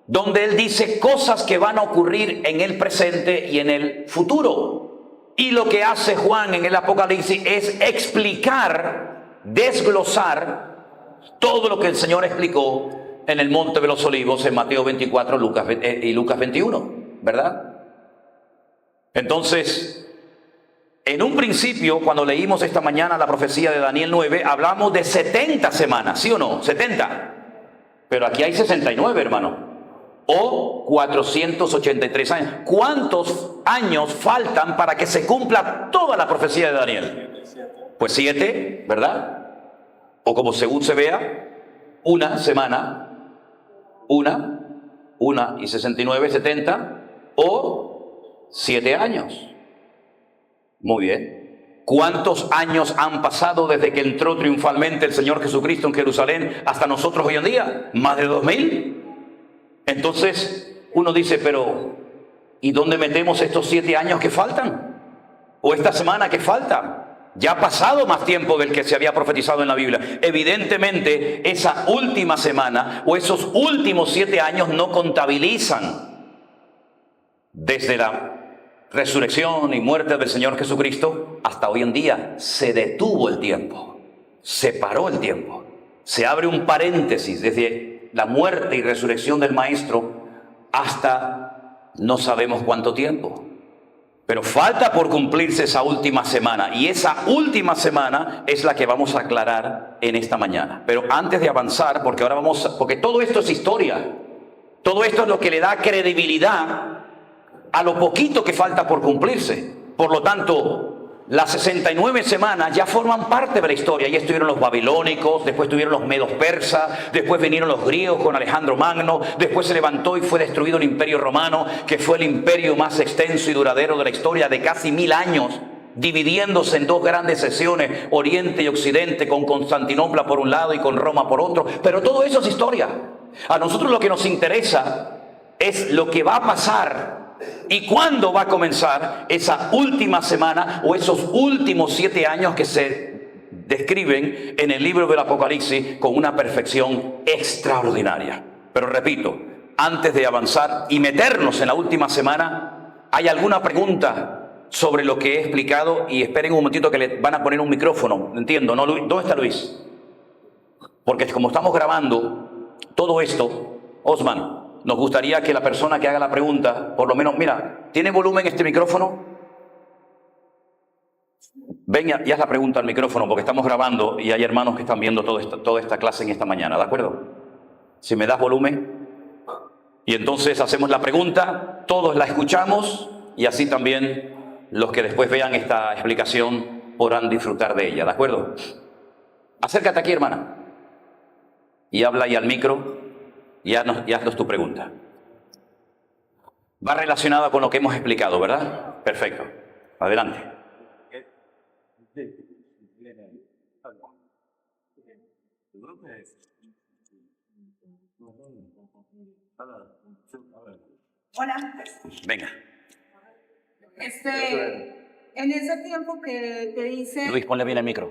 Speaker 1: donde Él dice cosas que van a ocurrir en el presente y en el futuro. Y lo que hace Juan en el Apocalipsis es explicar, desglosar todo lo que el Señor explicó en el Monte de los Olivos en Mateo 24 y Lucas 21, ¿verdad? Entonces, en un principio, cuando leímos esta mañana la profecía de Daniel 9, hablamos de 70 semanas, ¿sí o no? 70. Pero aquí hay 69, hermano. O 483 años. ¿Cuántos años faltan para que se cumpla toda la profecía de Daniel? Pues 7, ¿verdad? O como según se vea, una semana, una y 69, 70, o 7 años. Muy bien. ¿Cuántos años han pasado desde que entró triunfalmente el Señor Jesucristo en Jerusalén hasta nosotros hoy en día? ¿Más de 2000? Entonces uno dice, pero ¿y dónde metemos estos 7 años que faltan? ¿O esta semana que falta? Ya ha pasado más tiempo del que se había profetizado en la Biblia. Evidentemente, esa última semana o esos últimos 7 años no contabilizan. Desde la resurrección y muerte del Señor Jesucristo hasta hoy en día se detuvo el tiempo, se paró el tiempo. Se abre un paréntesis desde la muerte y resurrección del Maestro hasta no sabemos cuánto tiempo. Pero falta por cumplirse esa última semana, y esa última semana es la que vamos a aclarar en esta mañana. Pero antes de avanzar, porque todo esto es historia, todo esto es lo que le da credibilidad a lo poquito que falta por cumplirse. Por lo tanto, las 69 semanas ya forman parte de la historia. Ya estuvieron los babilónicos, después estuvieron los medos persas, después vinieron los griegos con Alejandro Magno, después se levantó y fue destruido el Imperio Romano, que fue el imperio más extenso y duradero de la historia, de casi 1000 años, dividiéndose en 2 grandes secciones, Oriente y Occidente, con Constantinopla por un lado y con Roma por otro. Pero todo eso es historia. A nosotros lo que nos interesa es lo que va a pasar y cuándo va a comenzar esa última semana o esos últimos 7 años que se describen en el libro del Apocalipsis con una perfección extraordinaria. Pero repito, antes de avanzar y meternos en la última semana, ¿hay alguna pregunta sobre lo que he explicado? Y esperen un momentito que le van a poner un micrófono, entiendo, ¿no? ¿Dónde está Luis? Porque como estamos grabando todo esto, Osman, nos gustaría que la persona que haga la pregunta, por lo menos, mira, ¿tiene volumen este micrófono? Ven y haz la pregunta al micrófono, porque estamos grabando y hay hermanos que están viendo toda esta clase en esta mañana, ¿de acuerdo? Si me das volumen, y entonces hacemos la pregunta, todos la escuchamos, y así también los que después vean esta explicación podrán disfrutar de ella, ¿de acuerdo? Acércate aquí, hermana, y habla ahí al micro. Y haznos tu pregunta. Va relacionada con lo que hemos explicado, ¿verdad? Perfecto. Adelante.
Speaker 2: Hola.
Speaker 1: Venga.
Speaker 2: En ese tiempo que dice...
Speaker 1: Luis, ponle bien el micro.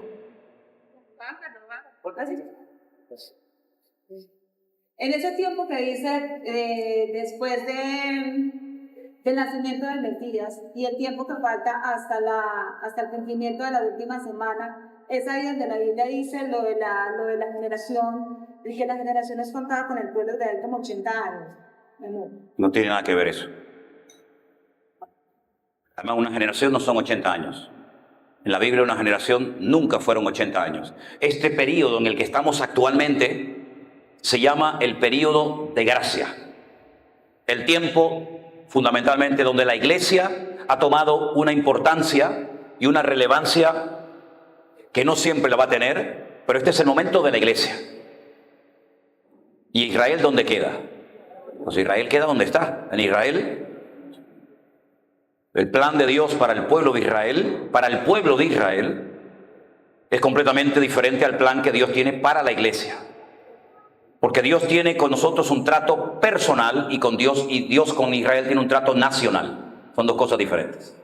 Speaker 2: En ese tiempo que dice después del nacimiento del Mesías y el tiempo que falta hasta el cumplimiento de la última semana, es ahí donde la Biblia dice lo de la generación, y que la generación es contada con el pueblo de Israel como 80 años.
Speaker 1: No tiene nada que ver eso. Además, una generación no son 80 años. En la Biblia una generación nunca fueron 80 años. Este periodo en el que estamos actualmente se llama el período de gracia. El tiempo, fundamentalmente, donde la Iglesia ha tomado una importancia y una relevancia que no siempre la va a tener, pero este es el momento de la Iglesia. ¿Y Israel dónde queda? Pues Israel queda donde está. En Israel, el plan de Dios para el pueblo de Israel, es completamente diferente al plan que Dios tiene para la Iglesia. Porque Dios tiene con nosotros un trato personal y Dios con Israel tiene un trato nacional. Son 2 cosas diferentes.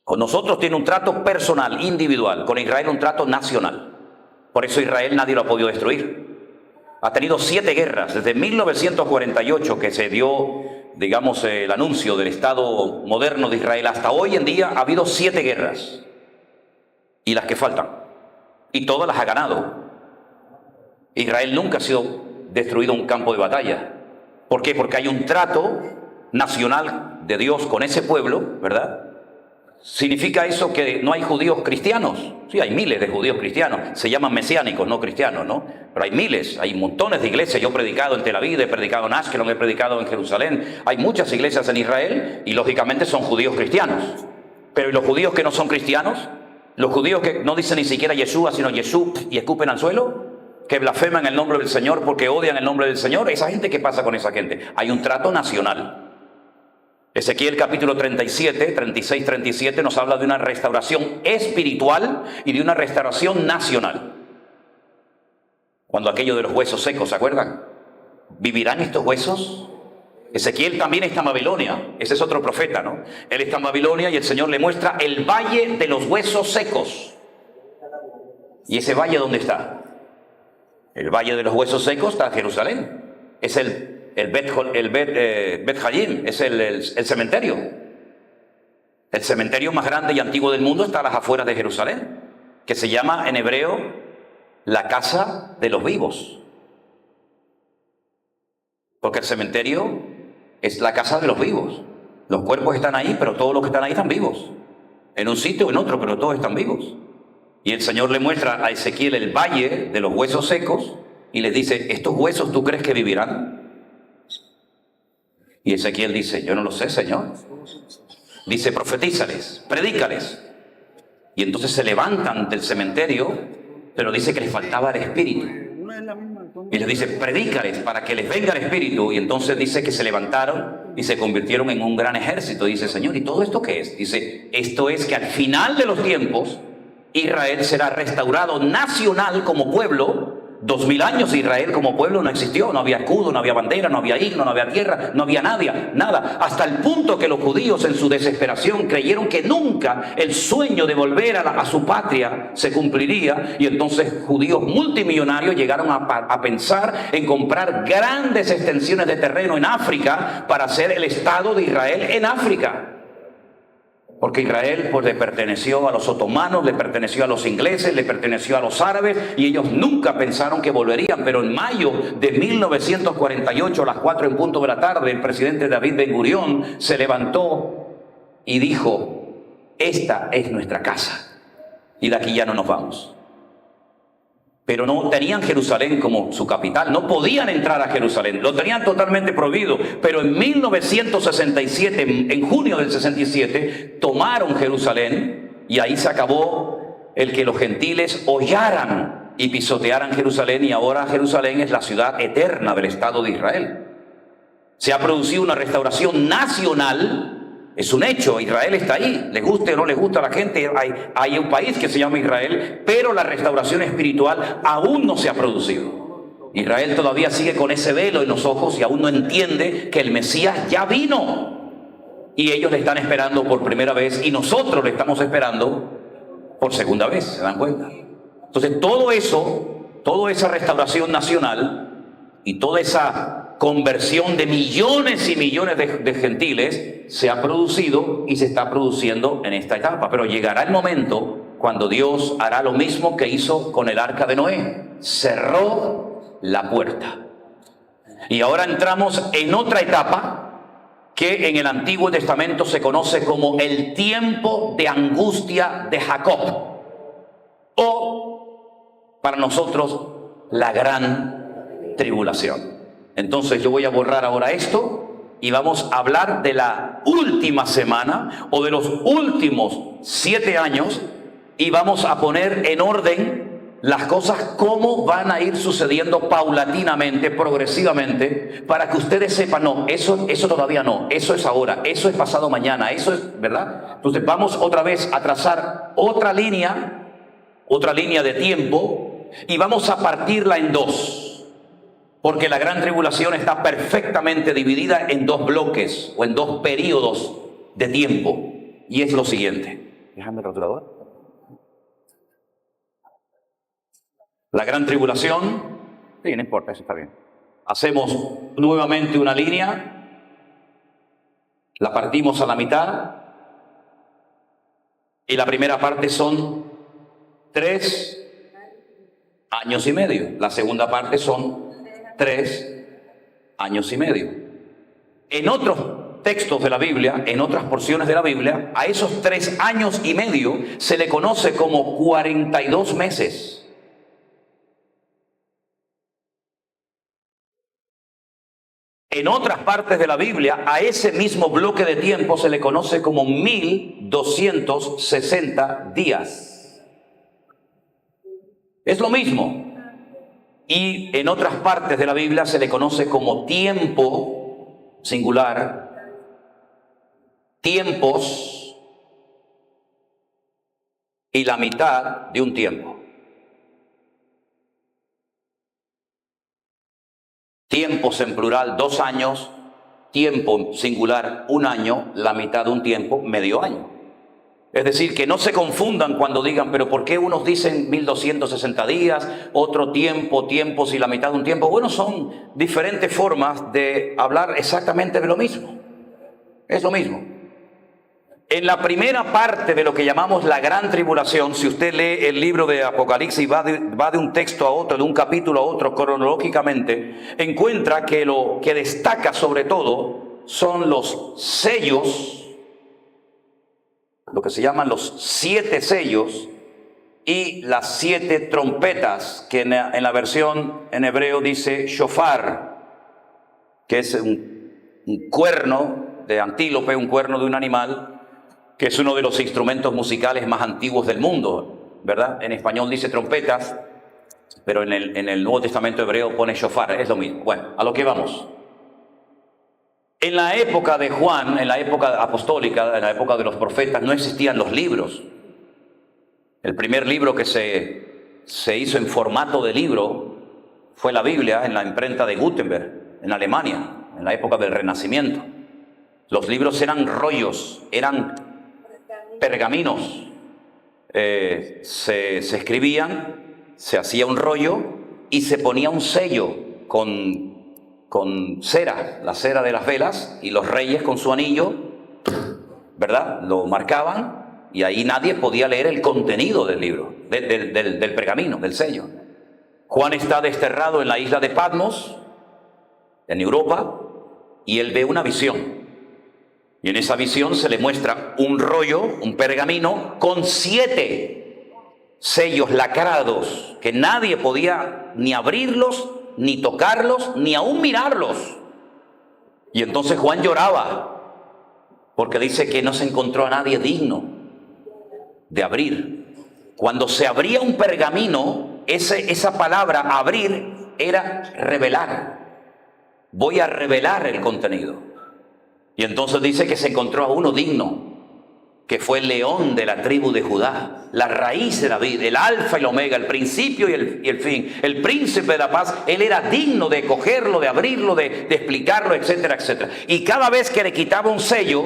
Speaker 1: Con nosotros tiene un trato personal, individual. Con Israel un trato nacional. Por eso Israel nadie lo ha podido destruir. Ha tenido 7 guerras. Desde 1948 que se dio digamos, el anuncio del Estado moderno de Israel, hasta hoy en día ha habido 7 guerras. Y las que faltan. Y todas las ha ganado. Israel nunca ha sido destruido un campo de batalla. ¿Por qué? Porque hay un trato nacional de Dios con ese pueblo, ¿verdad? ¿Significa eso que no hay judíos cristianos? Sí, hay miles de judíos cristianos. Se llaman mesiánicos, no cristianos, ¿no? Pero hay miles, hay montones de iglesias. Yo he predicado en Tel Aviv, he predicado en Ashkelon, he predicado en Jerusalén. Hay muchas iglesias en Israel y lógicamente son judíos cristianos. Pero ¿y los judíos que no son cristianos? Los judíos que no dicen ni siquiera Yeshua, sino Yeshú y escupen al suelo, que blasfeman el nombre del Señor porque odian el nombre del Señor. Esa gente, ¿qué pasa con esa gente? Hay un trato nacional. Ezequiel capítulo 37, 36, 37 nos habla de una restauración espiritual y de una restauración nacional. Cuando aquello de los huesos secos, ¿se acuerdan? ¿Vivirán estos huesos? Ezequiel también está en Babilonia. Ese es otro profeta, ¿no? Él está en Babilonia y el Señor le muestra el valle de los huesos secos. ¿Y ese valle dónde está? El valle de los huesos secos está en Jerusalén. Es el Bet Hayim, es el cementerio. El cementerio más grande y antiguo del mundo está a las afueras de Jerusalén, que se llama en hebreo la casa de los vivos. Porque el cementerio es la casa de los vivos. Los cuerpos están ahí, pero todos los que están ahí están vivos. En un sitio o en otro, pero todos están vivos. Y el Señor le muestra a Ezequiel el valle de los huesos secos y le dice, ¿estos huesos tú crees que vivirán? Y Ezequiel dice, yo no lo sé, Señor. Dice, profetízales, predícales. Y entonces se levantan del cementerio, pero dice que les faltaba el espíritu. Y les dice, predícales para que les venga el espíritu. Y entonces dice que se levantaron y se convirtieron en un gran ejército. Dice, Señor, ¿y todo esto qué es? Dice, esto es que al final de los tiempos, Israel será restaurado nacional como pueblo. 2000 años Israel como pueblo no existió, no había escudo, no había bandera, no había himno, no había tierra, no había nada, hasta el punto que los judíos en su desesperación creyeron que nunca el sueño de volver a su patria se cumpliría, y entonces judíos multimillonarios llegaron a pensar en comprar grandes extensiones de terreno en África para hacer el Estado de Israel en África. Porque Israel pues le perteneció a los otomanos, le perteneció a los ingleses, le perteneció a los árabes, y ellos nunca pensaron que volverían. Pero en mayo de 1948, a las 4 en punto de la tarde, el presidente David Ben Gurión se levantó y dijo, esta es nuestra casa y de aquí ya no nos vamos. Pero no tenían Jerusalén como su capital, no podían entrar a Jerusalén, lo tenían totalmente prohibido. Pero en 1967, en junio del 67, tomaron Jerusalén y ahí se acabó el que los gentiles hollaran y pisotearan Jerusalén, y ahora Jerusalén es la ciudad eterna del Estado de Israel. Se ha producido una restauración nacional. Es un hecho, Israel está ahí, les guste o no les gusta a la gente, hay un país que se llama Israel, pero la restauración espiritual aún no se ha producido. Israel todavía sigue con ese velo en los ojos y aún no entiende que el Mesías ya vino. Y ellos le están esperando por primera vez y nosotros le estamos esperando por segunda vez, ¿se dan cuenta? Entonces todo eso, toda esa restauración nacional y toda esa conversión de millones y millones de gentiles se ha producido y se está produciendo en esta etapa. Pero llegará el momento cuando Dios hará lo mismo que hizo con el arca de Noé. Cerró la puerta. Y ahora entramos en otra etapa que en el Antiguo Testamento se conoce como el tiempo de angustia de Jacob. O, para nosotros, la gran tribulación. Entonces yo voy a borrar ahora esto y vamos a hablar de la última semana o de los últimos 7 años, y vamos a poner en orden las cosas cómo van a ir sucediendo paulatinamente, progresivamente, para que ustedes sepan, no, eso todavía no, eso es ahora, eso es pasado mañana, eso es, ¿verdad? Entonces vamos otra vez a trazar otra línea de tiempo, y vamos a partirla en dos. Porque la gran tribulación está perfectamente dividida en 2 bloques o en 2 periodos de tiempo. Y es lo siguiente. Déjame el rotulador. La gran tribulación, sí, no importa, eso está bien. Hacemos nuevamente una línea La partimos a la mitad y la primera parte son 3 años y medio. La segunda parte son 3 años y medio. En otros textos de la Biblia, en otras porciones de la Biblia, a esos 3 años y medio se le conoce como 42 meses. En otras partes de la Biblia, a ese mismo bloque de tiempo se le conoce como 1260 días. Es lo mismo. Y en otras partes de la Biblia se le conoce como tiempo singular, tiempos y la mitad de un tiempo. Tiempos en plural, 2 años, tiempo singular, 1 año, la mitad de un tiempo, medio año. Es decir, que no se confundan cuando digan, pero ¿por qué unos dicen 1260 días, otro tiempo, tiempos y la mitad de un tiempo? Bueno, son diferentes formas de hablar exactamente de lo mismo. Es lo mismo. En la primera parte de lo que llamamos la gran tribulación, si usted lee el libro de Apocalipsis y va de un texto a otro, de un capítulo a otro cronológicamente, encuentra que lo que destaca sobre todo son los sellos, lo que se llaman los 7 sellos y las 7 trompetas, que en la versión en hebreo dice shofar, que es un cuerno de antílope, un cuerno de un animal, que es uno de los instrumentos musicales más antiguos del mundo, ¿verdad? En español dice trompetas, pero en el Nuevo Testamento hebreo pone shofar, es lo mismo. Bueno, a lo que vamos. En la época de Juan, en la época apostólica, en la época de los profetas, no existían los libros. El primer libro que se hizo en formato de libro fue la Biblia en la imprenta de Gutenberg, en Alemania, en la época del Renacimiento. Los libros eran rollos, eran pergaminos, se escribían, se hacía un rollo y se ponía un sello con cera, la cera de las velas, y los reyes con su anillo, ¿verdad? Lo marcaban y ahí nadie podía leer el contenido del libro, del pergamino, del sello. Juan está desterrado en la isla de Patmos, en Europa, y él ve una visión. Y en esa visión se le muestra un rollo, un pergamino, con 7 sellos lacrados, que nadie podía ni abrirlos, ni tocarlos, ni aún mirarlos. Y entonces Juan lloraba, porque dice que no se encontró a nadie digno de abrir. Cuando se abría un pergamino, esa palabra abrir era revelar. Voy a revelar el contenido. Y entonces dice que se encontró a uno digno, que fue el león de la tribu de Judá, la raíz de David, el alfa y el omega, el principio y el fin, el príncipe de la paz. Él era digno de cogerlo, de abrirlo, de explicarlo, etcétera, etcétera. Y cada vez que le quitaba un sello,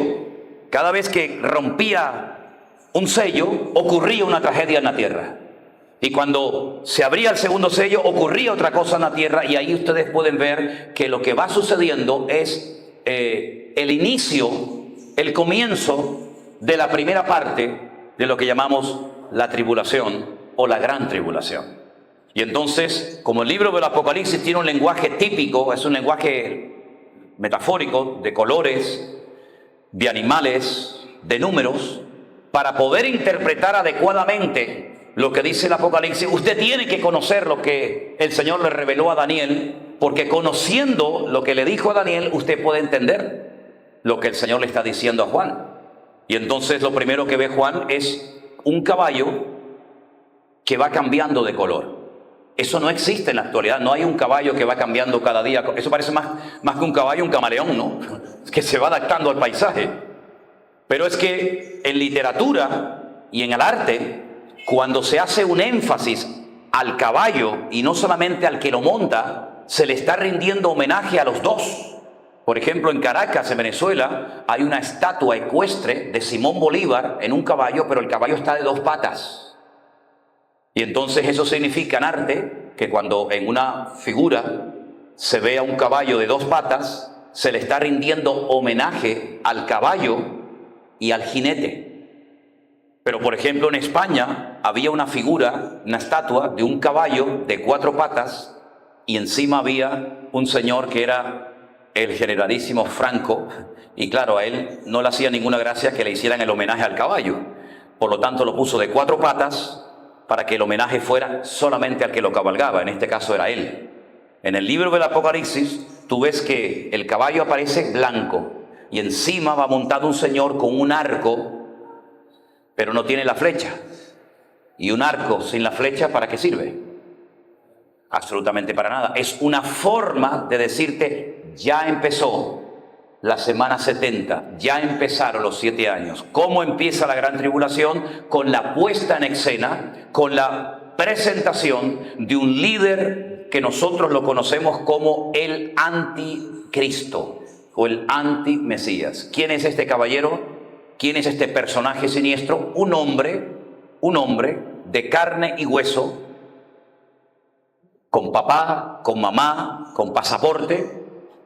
Speaker 1: cada vez que rompía un sello, ocurría una tragedia en la tierra. Y cuando se abría el segundo sello, ocurría otra cosa en la tierra. Y ahí ustedes pueden ver que lo que va sucediendo es el inicio, el comienzo de la primera parte de lo que llamamos la tribulación o la gran tribulación. Y entonces, como el libro del Apocalipsis tiene un lenguaje típico, es un lenguaje metafórico, de colores, de animales, de números, para poder interpretar adecuadamente lo que dice el Apocalipsis, usted tiene que conocer lo que el Señor le reveló a Daniel, porque conociendo lo que le dijo a Daniel, usted puede entender lo que el Señor le está diciendo a Juan. Y entonces lo primero que ve Juan es un caballo que va cambiando de color. Eso no existe en la actualidad, no hay un caballo que va cambiando cada día. Eso parece más que un caballo, un camaleón, ¿no? Que se va adaptando al paisaje. Pero es que en literatura y en el arte, cuando se hace un énfasis al caballo y no solamente al que lo monta, se le está rindiendo homenaje a los dos. Por ejemplo, en Caracas, en Venezuela, hay una estatua ecuestre de Simón Bolívar en un caballo, pero el caballo está de 2 patas. Y entonces eso significa en arte que cuando en una figura se vea un caballo de 2 patas, se le está rindiendo homenaje al caballo y al jinete. Pero, por ejemplo, en España había una figura, una estatua de un caballo de 4 patas y encima había un señor que era el generalísimo Franco, y claro, a él no le hacía ninguna gracia que le hicieran el homenaje al caballo. Por lo tanto, lo puso de 4 patas para que el homenaje fuera solamente al que lo cabalgaba, en este caso era él. En el libro del Apocalipsis, tú ves que el caballo aparece blanco y encima va montado un señor con un arco, pero no tiene la flecha. ¿Y un arco sin la flecha para qué sirve? Absolutamente para nada. Es una forma de decirte, ya empezó la semana 70, ya empezaron los 7 años. ¿Cómo empieza la gran tribulación? Con la puesta en escena, con la presentación de un líder que nosotros lo conocemos como el anticristo o el antimesías. ¿Quién es este caballero? ¿Quién es este personaje siniestro? Un hombre de carne y hueso, con papá, con mamá, con pasaporte,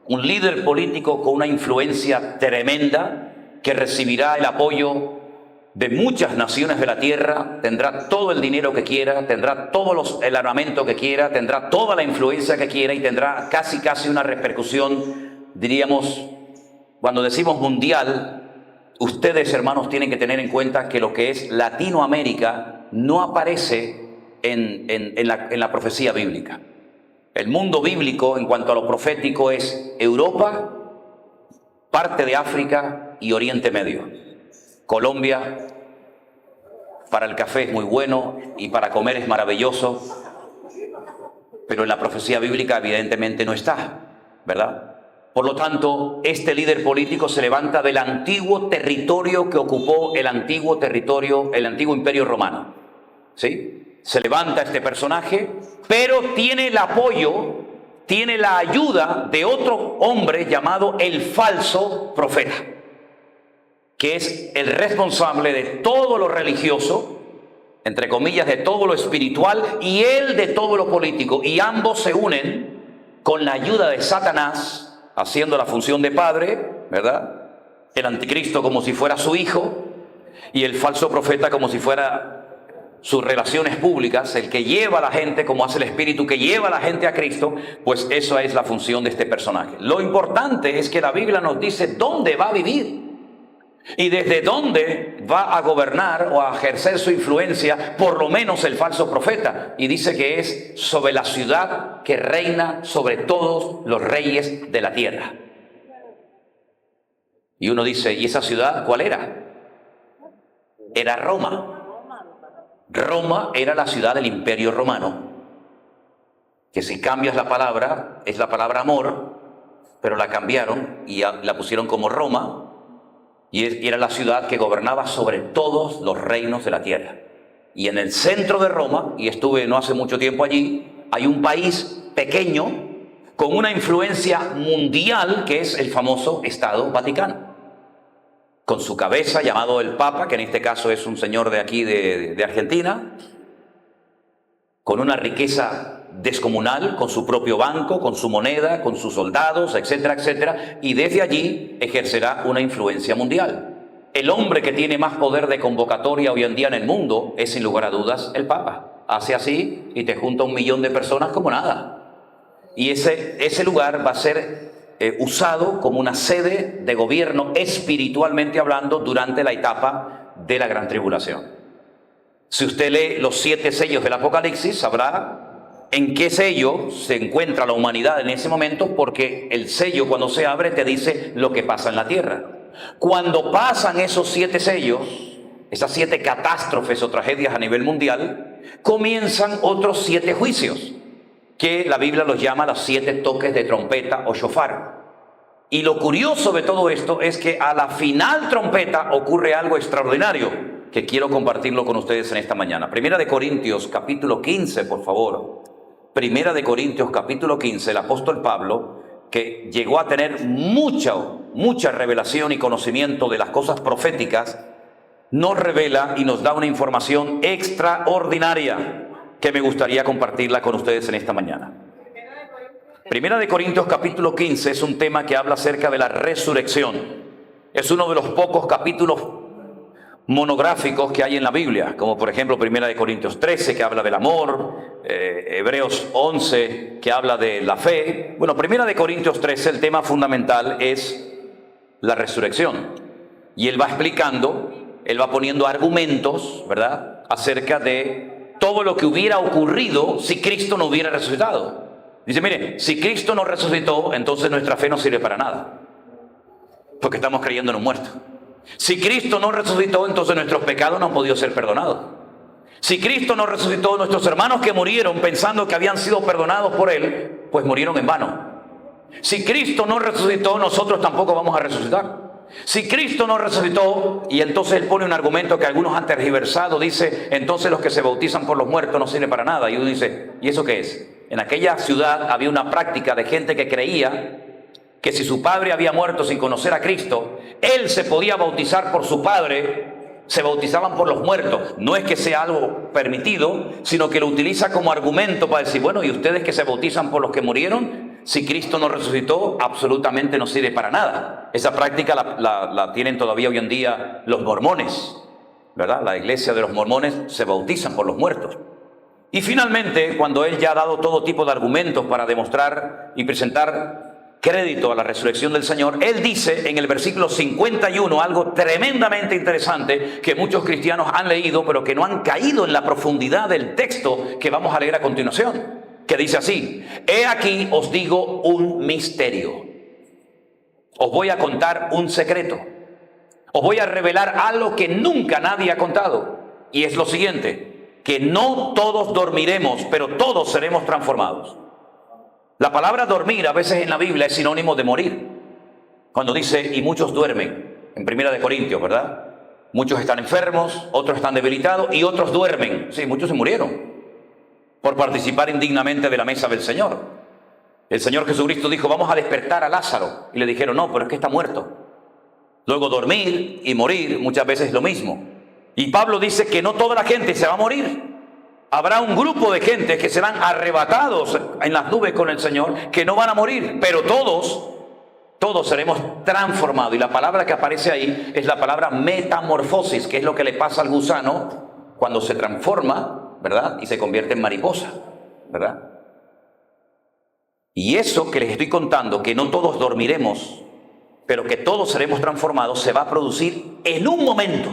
Speaker 1: un líder político con una influencia tremenda que recibirá el apoyo de muchas naciones de la tierra, tendrá todo el dinero que quiera, tendrá el armamento que quiera, tendrá toda la influencia que quiera y tendrá casi una repercusión, diríamos, cuando decimos mundial. Ustedes, hermanos, tienen que tener en cuenta que lo que es Latinoamérica no aparece en la profecía bíblica. El mundo bíblico, en cuanto a lo profético, es Europa, parte de África y Oriente Medio. Colombia, para el café es muy bueno y para comer es maravilloso, pero en la profecía bíblica evidentemente no está, ¿verdad? Por lo tanto, este líder político se levanta del antiguo territorio que ocupó el antiguo imperio romano. ¿Sí? Se levanta este personaje, pero tiene el apoyo, tiene la ayuda de otro hombre llamado el falso profeta, que es el responsable de todo lo religioso, entre comillas, de todo lo espiritual, y él de todo lo político. Y ambos se unen con la ayuda de Satanás, haciendo la función de padre, ¿verdad? El anticristo como si fuera su hijo y el falso profeta como si fuera sus relaciones públicas, el que lleva a la gente, como hace el Espíritu, que lleva a la gente a Cristo. Pues eso es la función de este personaje. Lo importante es que la Biblia nos dice dónde va a vivir y desde dónde va a gobernar o a ejercer su influencia, por lo menos el falso profeta. Y dice que es sobre la ciudad que reina sobre todos los reyes de la tierra. Y uno dice, ¿y esa ciudad cuál era? Era Roma. Roma era la ciudad del Imperio Romano, que si cambias la palabra, es la palabra amor, pero la cambiaron y la pusieron como Roma. Y era la ciudad que gobernaba sobre todos los reinos de la tierra. Y en el centro de Roma, y estuve no hace mucho tiempo allí, hay un país pequeño con una influencia mundial que es el famoso Estado Vaticano. Con su cabeza llamado el Papa, que en este caso es un señor de aquí de Argentina, con una riqueza descomunal, con su propio banco, con su moneda, con sus soldados, etcétera, etcétera, y desde allí ejercerá una influencia mundial. El hombre que tiene más poder de convocatoria hoy en día en el mundo es, sin lugar a dudas, el Papa. Hace así y te junta 1 millón de personas como nada. Y ese lugar va a ser usado como una sede de gobierno, espiritualmente hablando, durante la etapa de la gran tribulación. Si usted lee los 7 sellos del Apocalipsis, sabrá en qué sello se encuentra la humanidad en ese momento, porque el sello, cuando se abre, te dice lo que pasa en la tierra. Cuando pasan esos 7 sellos, esas 7 catástrofes o tragedias a nivel mundial, comienzan otros 7 juicios, que la Biblia los llama los 7 toques de trompeta o shofar. Y lo curioso de todo esto es que a la final trompeta ocurre algo extraordinario, que quiero compartirlo con ustedes en esta mañana. Primera de Corintios, capítulo 15, por favor. Primera de Corintios, capítulo 15, el apóstol Pablo, que llegó a tener mucha revelación y conocimiento de las cosas proféticas, nos revela y nos da una información extraordinaria que me gustaría compartirla con ustedes en esta mañana. Primera de Corintios capítulo 15 es un tema que habla acerca de la resurrección. Es uno de los pocos capítulos monográficos que hay en la Biblia, como por ejemplo Primera de Corintios 13, que habla del amor, Hebreos 11, que habla de la fe. Bueno, Primera de Corintios 13, el tema fundamental es la resurrección. Y él va explicando, él va poniendo argumentos, ¿verdad?, acerca de todo lo que hubiera ocurrido si Cristo no hubiera resucitado. Dice, mire, si Cristo no resucitó, entonces nuestra fe no sirve para nada, porque estamos creyendo en un muerto. Si Cristo no resucitó, entonces nuestros pecados no han podido ser perdonados. Si Cristo no resucitó, nuestros hermanos que murieron pensando que habían sido perdonados por Él, pues murieron en vano. Si Cristo no resucitó, nosotros tampoco vamos a resucitar. Si Cristo no resucitó, y entonces él pone un argumento que algunos han tergiversado, dice, entonces los que se bautizan por los muertos no sirven para nada. Y uno dice, ¿y eso qué es? En aquella ciudad había una práctica de gente que creía que si su padre había muerto sin conocer a Cristo, él se podía bautizar por su padre, se bautizaban por los muertos. No es que sea algo permitido, sino que lo utiliza como argumento para decir, bueno, ¿y ustedes que se bautizan por los que murieron? Si Cristo no resucitó, absolutamente no sirve para nada. Esa práctica la tienen todavía hoy en día los mormones, ¿verdad? La iglesia de los mormones se bautizan por los muertos. Y finalmente, cuando él ya ha dado todo tipo de argumentos para demostrar y presentar crédito a la resurrección del Señor, él dice en el versículo 51 algo tremendamente interesante que muchos cristianos han leído, pero que no han caído en la profundidad del texto que vamos a leer a continuación, que dice así: he aquí os digo un misterio. Os voy a contar un secreto. Os voy a revelar algo que nunca nadie ha contado. Y es lo siguiente, que no todos dormiremos, pero todos seremos transformados. La palabra dormir a veces en la Biblia es sinónimo de morir. Cuando dice, y muchos duermen, en Primera de Corintios, ¿verdad? Muchos están enfermos, otros están debilitados y otros duermen. Sí, muchos se murieron por participar indignamente de la mesa del Señor. El Señor Jesucristo dijo, vamos a despertar a Lázaro. Y le dijeron, no, pero es que está muerto. Luego dormir y morir muchas veces es lo mismo. Y Pablo dice que no toda la gente se va a morir. Habrá un grupo de gente que serán arrebatados en las nubes con el Señor, que no van a morir, pero todos seremos transformados. Y la palabra que aparece ahí es la palabra metamorfosis, que es lo que le pasa al gusano cuando se transforma, ¿verdad? Y se convierte en mariposa, ¿verdad? Y eso que les estoy contando, que no todos dormiremos, pero que todos seremos transformados, se va a producir en un momento,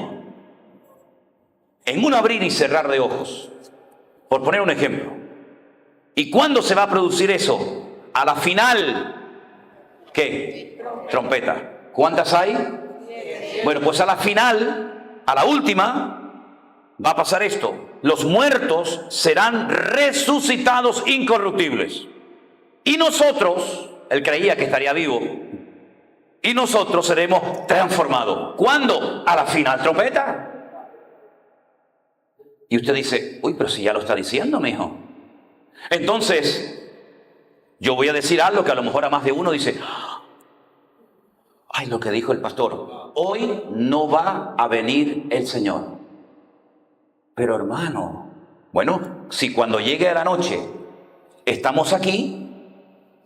Speaker 1: en un abrir y cerrar de ojos. Por poner un ejemplo. ¿Y cuándo se va a producir eso? A la final. ¿Qué? Trompeta. ¿Cuántas hay? Bueno, pues a la final, a la última, va a pasar esto. Los muertos serán resucitados incorruptibles. Y nosotros, él creía que estaría vivo, y nosotros seremos transformados. ¿Cuándo? A la final trompeta. Y usted dice, uy, pero si ya lo está diciendo, mijo. Entonces, yo voy a decir algo que a lo mejor a más de uno dice, ay, lo que dijo el pastor, hoy no va a venir el Señor. Pero hermano, bueno, si cuando llegue a la noche estamos aquí,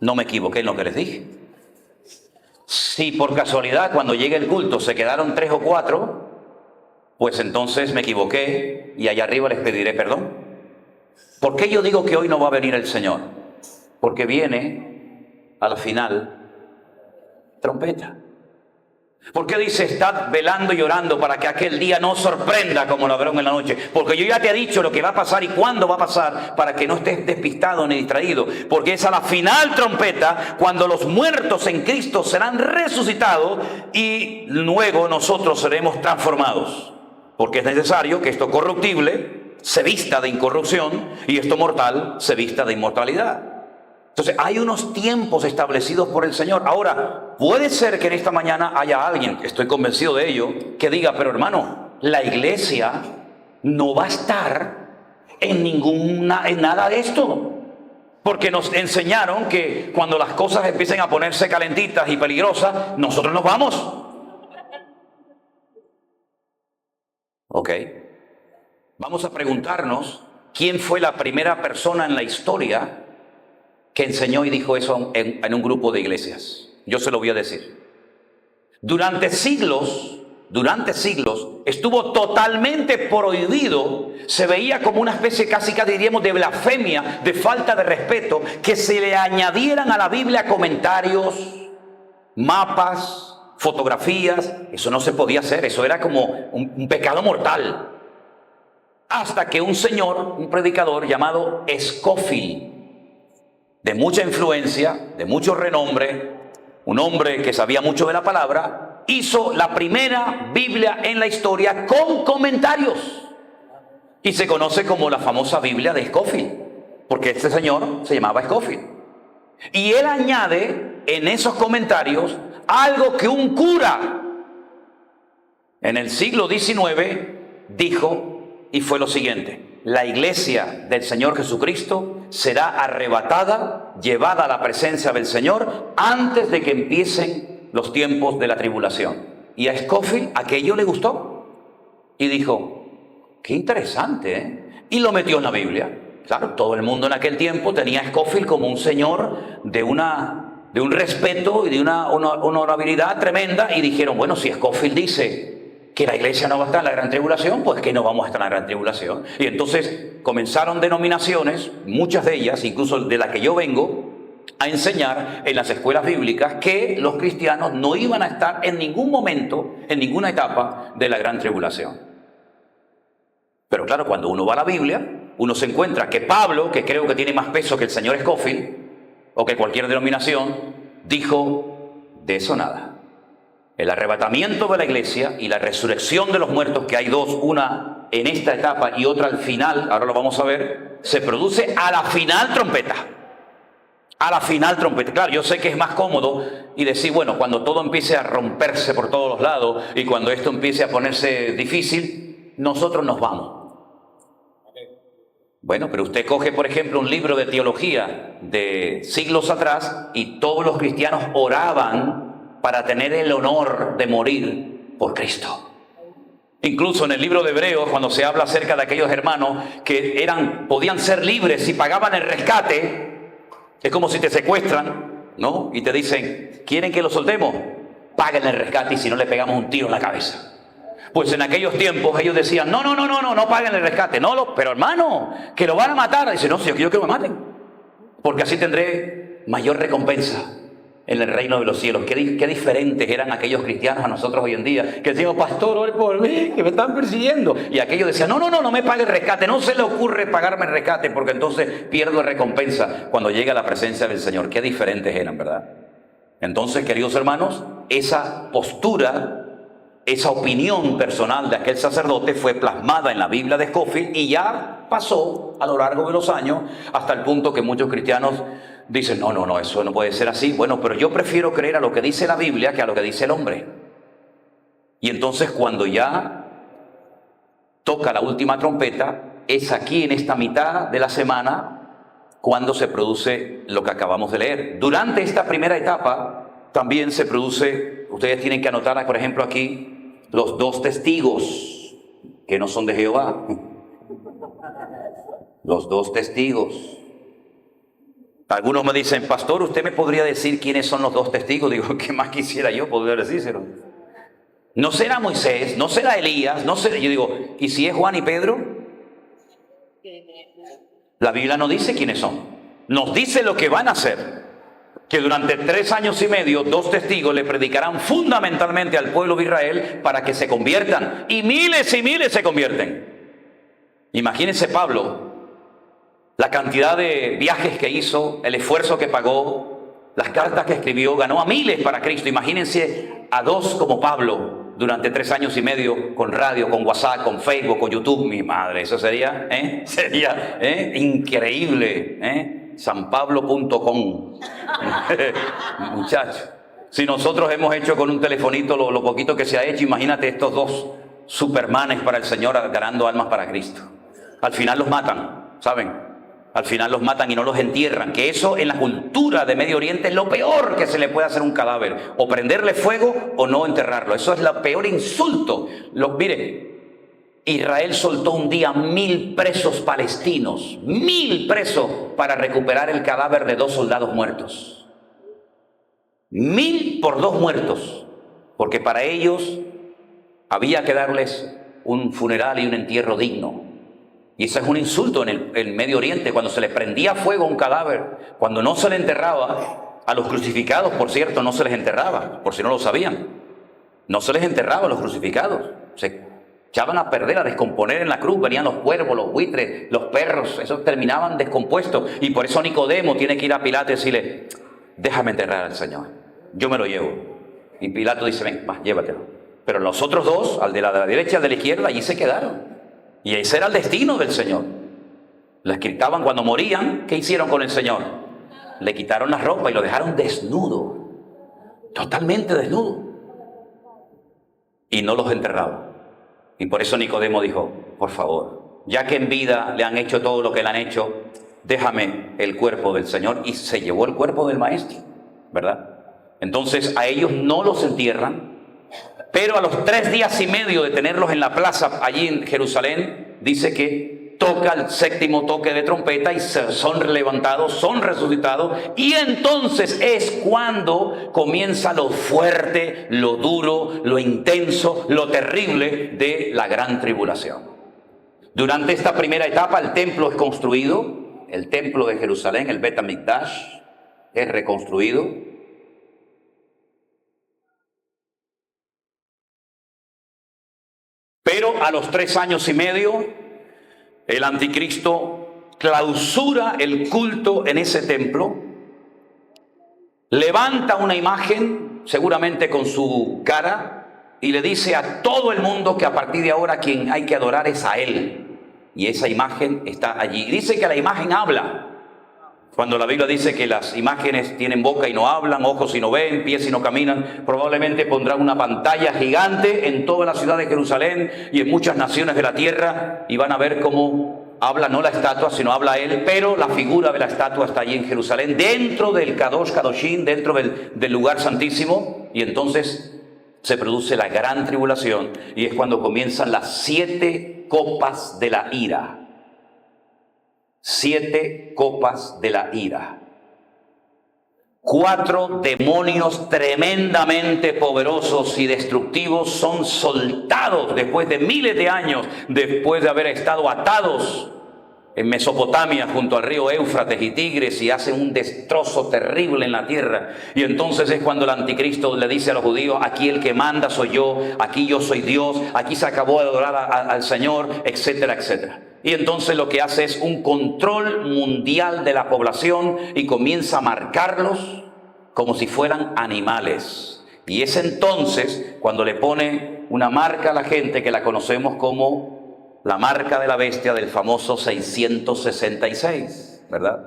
Speaker 1: no me equivoqué en lo que les dije. Si por casualidad cuando llegue el culto se quedaron 3 o 4, pues entonces me equivoqué y allá arriba les pediré perdón. ¿Por qué yo digo que hoy no va a venir el Señor? Porque viene a la final trompeta. ¿Por qué dice, estad velando y orando para que aquel día no sorprenda como ladrón en la noche? Porque yo ya te he dicho lo que va a pasar y cuándo va a pasar para que no estés despistado ni distraído. Porque es a la final trompeta cuando los muertos en Cristo serán resucitados y luego nosotros seremos transformados. Porque es necesario que esto corruptible se vista de incorrupción y esto mortal se vista de inmortalidad. Entonces hay unos tiempos establecidos por el Señor. Ahora, puede ser que en esta mañana haya alguien, estoy convencido de ello, que diga, pero hermano, la iglesia no va a estar en nada de esto. Porque nos enseñaron que cuando las cosas empiecen a ponerse calentitas y peligrosas, nosotros nos vamos. Ok, vamos a preguntarnos quién fue la primera persona en la historia que que enseñó y dijo eso en un grupo de iglesias. Yo se lo voy a decir. Durante siglos estuvo totalmente prohibido, se veía como una especie casi diríamos de blasfemia, de falta de respeto, que se le añadieran a la Biblia comentarios, mapas, fotografías. Eso no se podía hacer, eso era como un pecado mortal. Hasta que un señor, un predicador llamado Scofield, de mucha influencia, de mucho renombre, un hombre que sabía mucho de la palabra, hizo la primera Biblia en la historia con comentarios. Y se conoce como la famosa Biblia de Scofield, porque este señor se llamaba Scofield. Y él añade en esos comentarios algo que un cura en el siglo XIX dijo, y fue lo siguiente: la iglesia del Señor Jesucristo será arrebatada, llevada a la presencia del Señor antes de que empiecen los tiempos de la tribulación. Y a Scofield aquello le gustó y dijo, qué interesante, ¿eh? Y lo metió en la Biblia. Claro, todo el mundo en aquel tiempo tenía a Scofield como un señor de un respeto y de una honorabilidad tremenda, y dijeron, bueno, si Scofield dice que la iglesia no va a estar en la gran tribulación, pues que no vamos a estar en la gran tribulación. Y entonces comenzaron denominaciones, muchas de ellas, incluso de la que yo vengo, a enseñar en las escuelas bíblicas que los cristianos no iban a estar en ningún momento, en ninguna etapa de la gran tribulación. Pero claro, cuando uno va a la Biblia, uno se encuentra que Pablo, que creo que tiene más peso que el señor Scofield, o que cualquier denominación, dijo, de eso nada. El arrebatamiento de la iglesia y la resurrección de los muertos, que hay dos, una en esta etapa y otra al final, ahora lo vamos a ver, se produce a la final trompeta. A la final trompeta. Claro, yo sé que es más cómodo y decir, bueno, cuando todo empiece a romperse por todos los lados y cuando esto empiece a ponerse difícil, nosotros nos vamos. Bueno, pero usted coge, por ejemplo, un libro de teología de siglos atrás y todos los cristianos oraban para tener el honor de morir por Cristo. Incluso en el libro de Hebreos, cuando se habla acerca de aquellos hermanos que podían ser libres si pagaban el rescate, es como si te secuestran, ¿no? Y te dicen, ¿quieren que lo soltemos? Paguen el rescate y si no le pegamos un tiro en la cabeza. Pues en aquellos tiempos ellos decían, no paguen el rescate. Pero hermano, que lo van a matar. Dice, no, si yo quiero que me maten, porque así tendré mayor recompensa en el reino de los cielos. Qué diferentes eran aquellos cristianos a nosotros hoy en día, que decían, pastor, ore por mí, que me están persiguiendo. Y aquellos decían, no me pague el rescate, no se le ocurre pagarme el rescate, porque entonces pierdo recompensa cuando llegue a la presencia del Señor. Qué diferentes eran, ¿verdad? Entonces, queridos hermanos, esa postura, esa opinión personal de aquel sacerdote fue plasmada en la Biblia de Scofield y ya pasó a lo largo de los años hasta el punto que muchos cristianos dicen, no, eso no puede ser así. Bueno, pero yo prefiero creer a lo que dice la Biblia que a lo que dice el hombre. Y entonces cuando ya toca la última trompeta, es aquí en esta mitad de la semana cuando se produce lo que acabamos de leer. Durante esta primera etapa también se produce, ustedes tienen que anotar, por ejemplo, aquí, los dos testigos que no son de Jehová. Los dos testigos. Algunos me dicen, pastor, ¿usted me podría decir quiénes son los dos testigos? Digo, ¿qué más quisiera yo poder decírselo? No será Moisés, no será Elías, no será... Yo digo, ¿y si es Juan y Pedro? La Biblia no dice quiénes son. Nos dice lo que van a hacer. Que durante 3 años y medio, 2 testigos le predicarán fundamentalmente al pueblo de Israel para que se conviertan. Y miles se convierten. Imagínense Pablo, la cantidad de viajes que hizo, el esfuerzo que pagó, las cartas que escribió, ganó a miles para Cristo. Imagínense a 2 como Pablo durante 3 años y medio con radio, con WhatsApp, con Facebook, con YouTube. Mi madre, eso sería increíble, sanpablo.com. Muchachos, si nosotros hemos hecho con un telefonito lo poquito que se ha hecho, imagínate estos 2 supermanes para el Señor ganando almas para Cristo. Al final los matan, ¿saben? Al final los matan y no los entierran, que eso en la cultura de Medio Oriente es lo peor que se le puede hacer a un cadáver, o prenderle fuego o no enterrarlo. Eso es el peor insulto. Mire, Israel soltó un día 1000 presos palestinos, 1000 presos para recuperar el cadáver de 2 soldados muertos. 1000 por 2 muertos, porque para ellos había que darles un funeral y un entierro digno. Y eso es un insulto en el Medio Oriente, cuando se le prendía fuego a un cadáver, cuando no se le enterraba, a los crucificados, por cierto, no se les enterraba, por si no lo sabían. No se les enterraba a los crucificados, se echaban a perder, a descomponer en la cruz, venían los cuervos, los buitres, los perros, esos terminaban descompuestos. Y por eso Nicodemo tiene que ir a Pilato y decirle, déjame enterrar al Señor, yo me lo llevo. Y Pilato dice, ven, va, llévatelo. Pero los otros dos, al de la derecha y al de la izquierda, allí se quedaron. Y ese era el destino del Señor. Les quitaban cuando morían, ¿qué hicieron con el Señor? Le quitaron la ropa y lo dejaron desnudo, totalmente desnudo. Y no los enterraban. Y por eso Nicodemo dijo, por favor, ya que en vida le han hecho todo lo que le han hecho, déjame el cuerpo del Señor. Y se llevó el cuerpo del Maestro, ¿verdad? Entonces a ellos no los entierran, pero a los 3 días y medio de tenerlos en la plaza allí en Jerusalén, dice que toca el 7º toque de trompeta y son levantados, son resucitados, y entonces es cuando comienza lo fuerte, lo duro, lo intenso, lo terrible de la gran tribulación. Durante esta primera etapa el templo es construido, el templo de Jerusalén, el Bet HaMikdash, es reconstruido. Pero a los 3 años y medio, el anticristo clausura el culto en ese templo, levanta una imagen, seguramente con su cara, y le dice a todo el mundo que a partir de ahora quien hay que adorar es a él. Y esa imagen está allí. Y dice que la imagen habla. Cuando la Biblia dice que las imágenes tienen boca y no hablan, ojos y no ven, pies y no caminan, probablemente pondrán una pantalla gigante en toda la ciudad de Jerusalén y en muchas naciones de la tierra, y van a ver cómo habla no la estatua, sino habla él, pero la figura de la estatua está allí en Jerusalén, dentro del Kadosh Kadoshim, dentro del lugar santísimo. Y entonces se produce la gran tribulación, y es cuando comienzan las 7 copas de la ira. 7 copas de la ira. 4 demonios tremendamente poderosos y destructivos son soltados después de miles de años, después de haber estado atados en Mesopotamia junto al río Éufrates y Tigres, y hacen un destrozo terrible en la tierra. Y entonces es cuando el anticristo le dice a los judíos, aquí el que manda soy yo, aquí yo soy Dios, aquí se acabó de adorar al Señor, etcétera, etcétera. Y entonces lo que hace es un control mundial de la población y comienza a marcarlos como si fueran animales. Y es entonces cuando le pone una marca a la gente que la conocemos como la marca de la bestia del famoso 666, ¿verdad?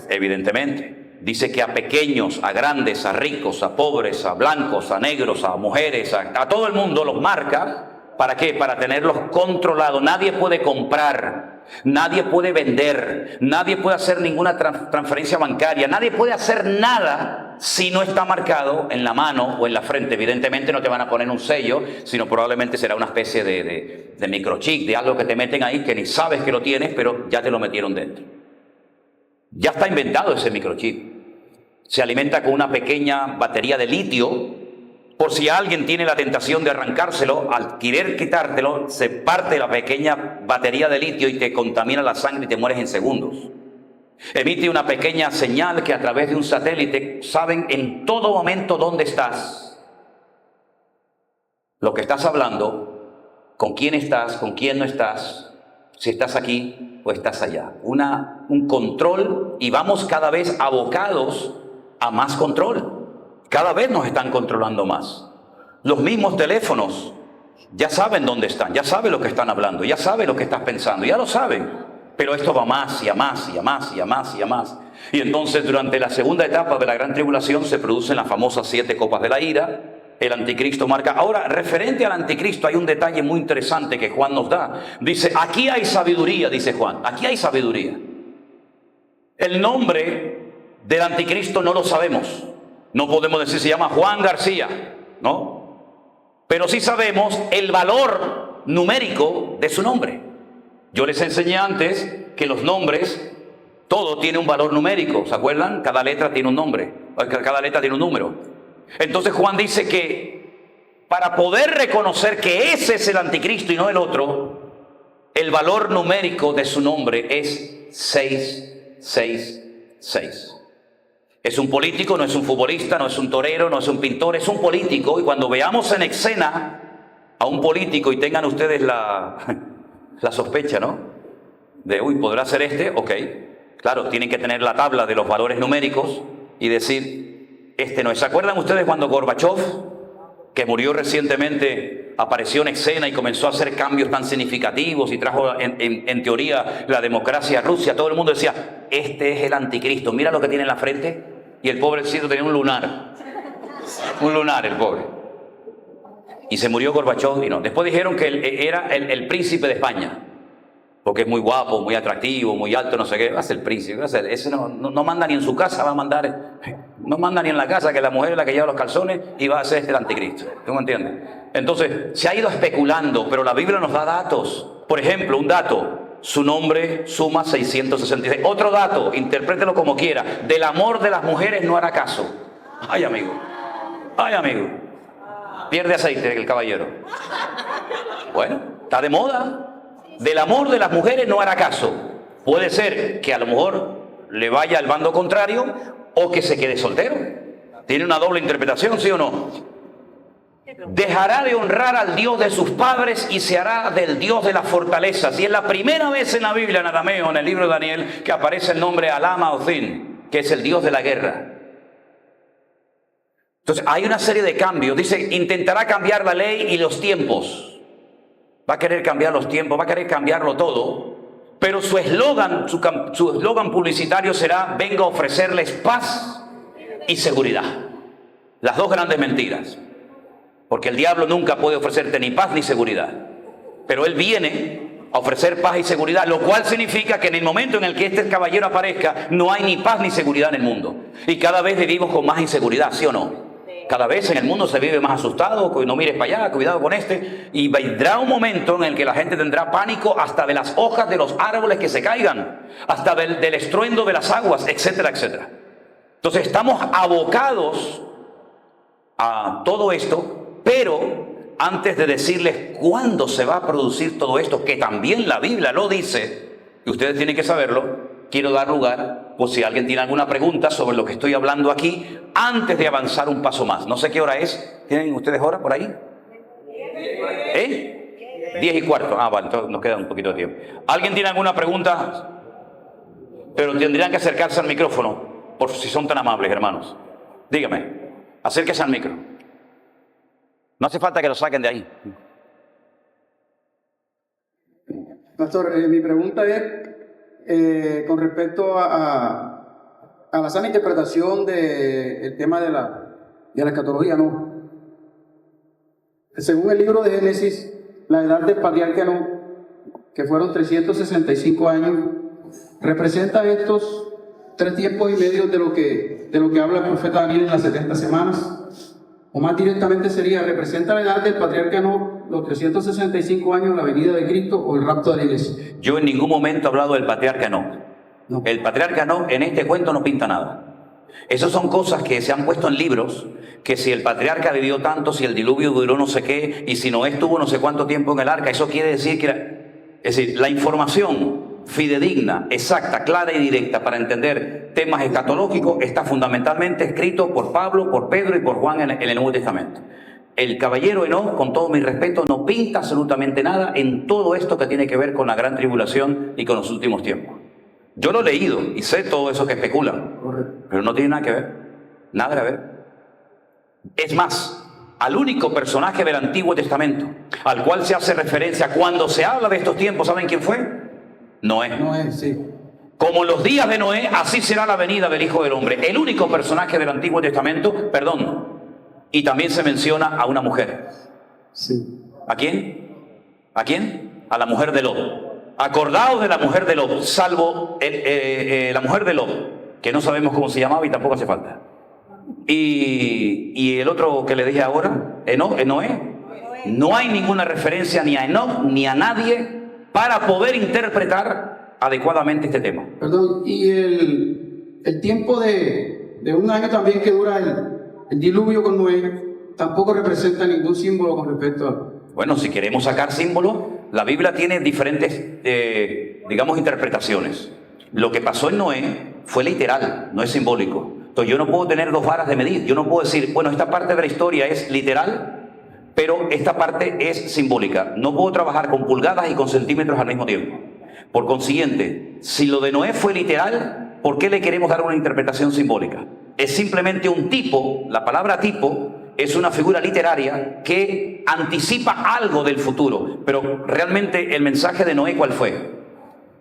Speaker 1: Evidentemente. Dice que a pequeños, a grandes, a ricos, a pobres, a blancos, a negros, a mujeres, a todo el mundo los marca. ¿Para qué? Para tenerlos controlados. Nadie puede comprar, nadie puede vender, nadie puede hacer ninguna transferencia bancaria, nadie puede hacer nada si no está marcado en la mano o en la frente. Evidentemente no te van a poner un sello, sino probablemente será una especie de microchip, de algo que te meten ahí que ni sabes que lo tienes, pero ya te lo metieron dentro. Ya está inventado ese microchip. Se alimenta con una pequeña batería de litio. Por si alguien tiene la tentación de arrancárselo, al querer quitártelo, se parte la pequeña batería de litio y te contamina la sangre y te mueres en segundos. Emite una pequeña señal que a través de un satélite saben en todo momento dónde estás, lo que estás hablando, con quién no estás, si estás aquí o estás allá. Un control, y vamos cada vez abocados a más control. Cada vez nos están controlando más. Los mismos teléfonos ya saben dónde están, ya saben lo que están hablando, ya saben lo que estás pensando, ya lo saben. Pero esto va más y a más y a más y a más y a más. Y entonces durante la segunda etapa de la gran tribulación se producen las famosas 7 copas de la ira. El anticristo marca. Ahora, referente al anticristo hay un detalle muy interesante que Juan nos da. Dice, aquí hay sabiduría, dice Juan, aquí hay sabiduría. El nombre del anticristo no lo sabemos. No podemos decir se llama Juan García, ¿no? pero sí sabemos el valor numérico de su nombre. Yo les enseñé antes que los nombres, todo tiene un valor numérico, ¿se acuerdan? Cada letra tiene un nombre, cada letra tiene un número. Entonces Juan dice que para poder reconocer que ese es el anticristo y no el otro, el valor numérico de su nombre es 666. Es un político, no es un futbolista, no es un torero, no es un pintor, es un político. Y cuando veamos en escena a un político y tengan ustedes la sospecha, ¿no? De, uy, ¿podrá ser este? Ok. Claro, tienen que tener la tabla de los valores numéricos y decir, este no es. ¿Se acuerdan ustedes cuando Gorbachev, que murió recientemente, apareció en escena y comenzó a hacer cambios tan significativos y trajo en teoría la democracia a Rusia? Todo el mundo decía, este es el anticristo, mira lo que tiene en la frente. Y el pobrecito tenía un lunar el pobre. Y se murió Gorbachev y no. Después dijeron que él era el príncipe de España, porque es muy guapo, muy atractivo, muy alto, no sé qué. Va a ser el príncipe, va a ser. Ese no manda ni en su casa, va a mandar, no manda ni en la casa, que la mujer es la que lleva los calzones y va a ser el anticristo. ¿Tú me entiendes? Entonces, se ha ido especulando, pero la Biblia nos da datos. Por ejemplo, un dato, su nombre suma 666. Otro dato, interprételo como quiera, del amor de las mujeres no hará caso. Ay, amigo, pierde aceite el caballero. Bueno, está de moda. Del amor de las mujeres no hará caso. Puede ser que a lo mejor le vaya al bando contrario o que se quede soltero. Tiene una doble interpretación, ¿sí o no? Dejará de honrar al Dios de sus padres y se hará del Dios de las fortalezas. Y es la primera vez en la Biblia, en arameo, en el libro de Daniel, que aparece el nombre Alama Ozin, que es el Dios de la guerra. Entonces hay una serie de cambios. Dice, intentará cambiar la ley y los tiempos. Va a querer cambiar los tiempos, va a querer cambiarlo todo. Pero su eslogan publicitario será, vengo a ofrecerles paz y seguridad. Las dos grandes mentiras. Porque el diablo nunca puede ofrecerte ni paz ni seguridad. Pero él viene a ofrecer paz y seguridad, lo cual significa que en el momento en el que este caballero aparezca, no hay ni paz ni seguridad en el mundo. Y cada vez vivimos con más inseguridad, ¿sí o no? Cada vez en el mundo se vive más asustado, no mires para allá, cuidado con este. Y vendrá un momento en el que la gente tendrá pánico hasta de las hojas de los árboles que se caigan, hasta del estruendo de las aguas, etcétera, etcétera. Entonces estamos abocados a todo esto, pero antes de decirles cuándo se va a producir todo esto, que también la Biblia lo dice, y ustedes tienen que saberlo, quiero dar lugar, por si alguien tiene alguna pregunta sobre lo que estoy hablando aquí, antes de avanzar un paso más. No sé qué hora es. ¿Tienen ustedes hora por ahí? 10:15. Ah, vale, entonces nos queda un poquito de tiempo. ¿Alguien tiene alguna pregunta? Pero tendrían que acercarse al micrófono, por si son tan amables, hermanos. Dígame, acérquese al micro. No hace falta que lo saquen de ahí.
Speaker 3: Pastor, mi pregunta es con respecto a la sana interpretación del tema de la escatología, ¿no? Según el libro de Génesis, la edad del patriarca Enoc, que fueron 365 años, representa estos 3 tiempos y medio de lo que habla el profeta Daniel en las 70 semanas. O más directamente sería, representa la edad del patriarca Enoc, los 365 años, la venida de Cristo o el rapto de la iglesia.
Speaker 1: Yo en ningún momento he hablado del patriarca Enoc. No. El patriarca Enoc en este cuento no pinta nada. Esas son cosas que se han puesto en libros, que si el patriarca vivió tanto, si el diluvio duró no sé qué, y si Noé estuvo no sé cuánto tiempo en el arca, eso quiere decir que es decir, la información fidedigna, exacta, clara y directa para entender temas escatológicos está fundamentalmente escrito por Pablo, por Pedro y por Juan en el Nuevo Testamento. El caballero Enoc, con todo mi respeto, no pinta absolutamente nada en todo esto que tiene que ver con la gran tribulación y con los últimos tiempos. Yo lo he leído y sé todo eso que especulan, pero no tiene nada que ver, nada que ver. Es más, al único personaje del Antiguo Testamento al cual se hace referencia cuando se habla de estos tiempos, ¿saben quién fue? Noé.
Speaker 3: Noé, sí.
Speaker 1: Como en los días de Noé, así será la venida del Hijo del Hombre. El único personaje del Antiguo Testamento, y también se menciona a una mujer.
Speaker 3: Sí.
Speaker 1: ¿A quién? ¿A quién? A la mujer de Lot. Acordaos de la mujer de Lot, salvo la mujer de Lot, que no sabemos cómo se llamaba y tampoco hace falta. Y el otro que le dije ahora, Noé. No hay ninguna referencia ni a Enoch ni a nadie para poder interpretar adecuadamente este tema.
Speaker 3: Perdón, y el tiempo de un año también que dura el diluvio con Noé, tampoco representa ningún símbolo con respecto a...
Speaker 1: Bueno, si queremos sacar símbolos, la Biblia tiene diferentes, digamos, interpretaciones. Lo que pasó en Noé fue literal, no es simbólico. Entonces yo no puedo tener dos varas de medir. Yo no puedo decir, bueno, esta parte de la historia es literal, pero esta parte es simbólica. No puedo trabajar con pulgadas y con centímetros al mismo tiempo. Por consiguiente, si lo de Noé fue literal, ¿por qué le queremos dar una interpretación simbólica? Es simplemente un tipo. La palabra tipo es una figura literaria que anticipa algo del futuro. Pero realmente el mensaje de Noé, ¿cuál fue?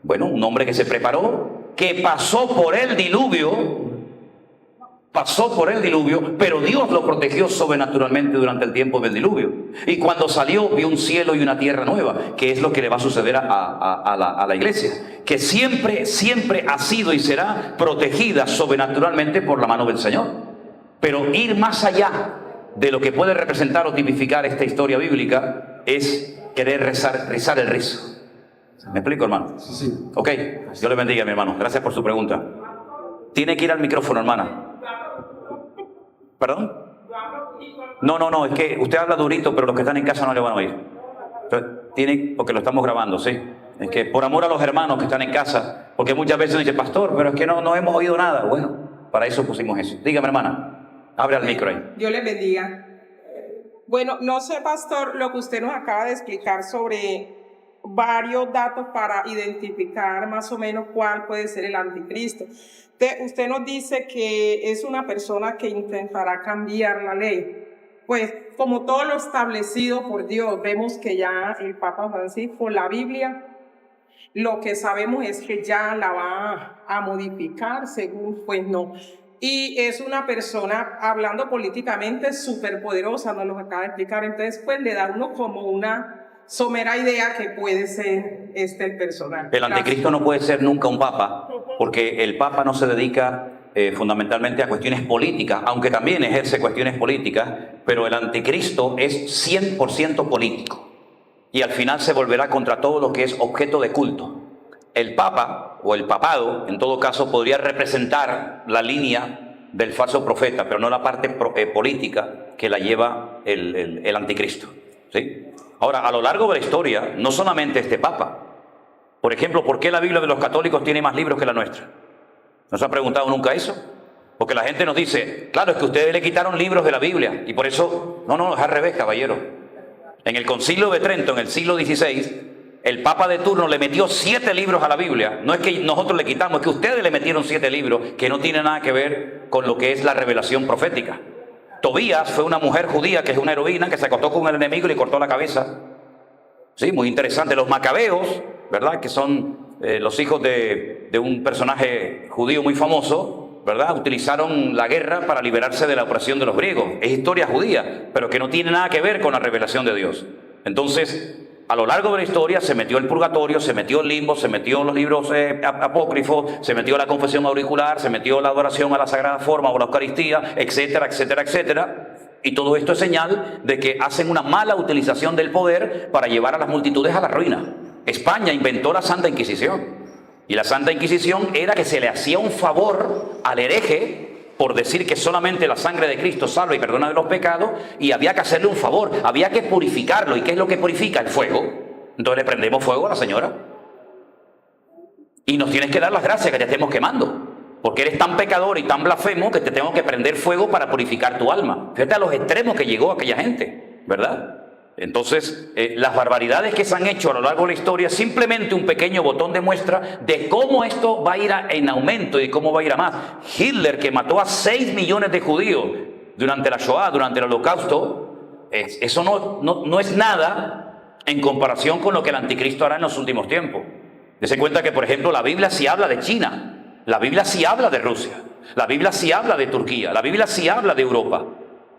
Speaker 1: Bueno, un hombre que se preparó, que pasó por el diluvio, pero Dios lo protegió sobrenaturalmente durante el tiempo del diluvio. Y cuando salió, vio un cielo y una tierra nueva, que es lo que le va a suceder a la iglesia, que siempre ha sido y será protegida sobrenaturalmente por la mano del Señor. Pero ir más allá de lo que puede representar o tipificar esta historia bíblica es querer rizar el rizo. ¿Me explico, hermano?
Speaker 3: Sí.
Speaker 1: Ok, Dios le bendiga, mi hermano. Gracias por su pregunta. Tiene que ir al micrófono, hermana. ¿Perdón? No, es que usted habla durito, pero los que están en casa no le van a oír. Entonces, porque lo estamos grabando, ¿sí? Es que por amor a los hermanos que están en casa, porque muchas veces dice, pastor, pero es que no hemos oído nada. Bueno, para eso pusimos eso. Dígame, hermana, abre el micro ahí.
Speaker 4: Dios les bendiga. Bueno, no sé, pastor, lo que usted nos acaba de explicar sobre varios datos para identificar más o menos cuál puede ser el anticristo. Usted nos dice que es una persona que intentará cambiar la ley. Pues como todo lo establecido por Dios, vemos que ya el Papa Francisco, la Biblia, lo que sabemos es que ya la va a modificar según, pues no. Y es una persona, hablando políticamente, súper poderosa, nos lo acaba de explicar. Entonces, pues le da uno como una somera idea que puede ser el personaje.
Speaker 1: El anticristo no puede ser nunca un papa, porque el papa no se dedica fundamentalmente a cuestiones políticas, aunque también ejerce cuestiones políticas, pero el anticristo es 100% político y al final se volverá contra todo lo que es objeto de culto. El papa o el papado, en todo caso, podría representar la línea del falso profeta, pero no la parte política que la lleva el anticristo, ¿sí? Ahora, a lo largo de la historia, no solamente este papa. Por ejemplo, ¿por qué la Biblia de los católicos tiene más libros que la nuestra? ¿No se ha preguntado nunca eso? Porque la gente nos dice, claro, es que ustedes le quitaron libros de la Biblia y por eso... No, es al revés, caballero. En el Concilio de Trento, en el siglo XVI, el papa de turno le metió 7 libros a la Biblia. No es que nosotros le quitamos, es que ustedes le metieron 7 libros que no tienen nada que ver con lo que es la revelación profética. Tobías fue una mujer judía que es una heroína que se acostó con el enemigo y le cortó la cabeza. Sí, muy interesante. Los macabeos, ¿verdad? Que son los hijos de un personaje judío muy famoso, ¿verdad? Utilizaron la guerra para liberarse de la opresión de los griegos. Es historia judía, pero que no tiene nada que ver con la revelación de Dios. Entonces, a lo largo de la historia se metió el purgatorio, se metió el limbo, se metió los libros apócrifos, se metió la confesión auricular, se metió la adoración a la Sagrada Forma o la Eucaristía, etcétera, etcétera, etcétera. Y todo esto es señal de que hacen una mala utilización del poder para llevar a las multitudes a la ruina. España inventó la Santa Inquisición. Y la Santa Inquisición era que se le hacía un favor al hereje por decir que solamente la sangre de Cristo salva y perdona de los pecados, y había que hacerle un favor, había que purificarlo. ¿Y qué es lo que purifica? El fuego. Entonces le prendemos fuego a la señora. Y nos tienes que dar las gracias que te estemos quemando, porque eres tan pecador y tan blasfemo que te tengo que prender fuego para purificar tu alma. Fíjate a los extremos que llegó aquella gente, ¿verdad? Entonces, las barbaridades que se han hecho a lo largo de la historia, simplemente un pequeño botón de muestra de cómo esto va a ir en aumento y cómo va a ir a más. Hitler, que mató a 6 millones de judíos durante la Shoah, durante el Holocausto, eso no es nada en comparación con lo que el anticristo hará en los últimos tiempos. Dese cuenta que, por ejemplo, la Biblia sí habla de China, la Biblia sí habla de Rusia, la Biblia sí habla de Turquía, la Biblia sí habla de Europa.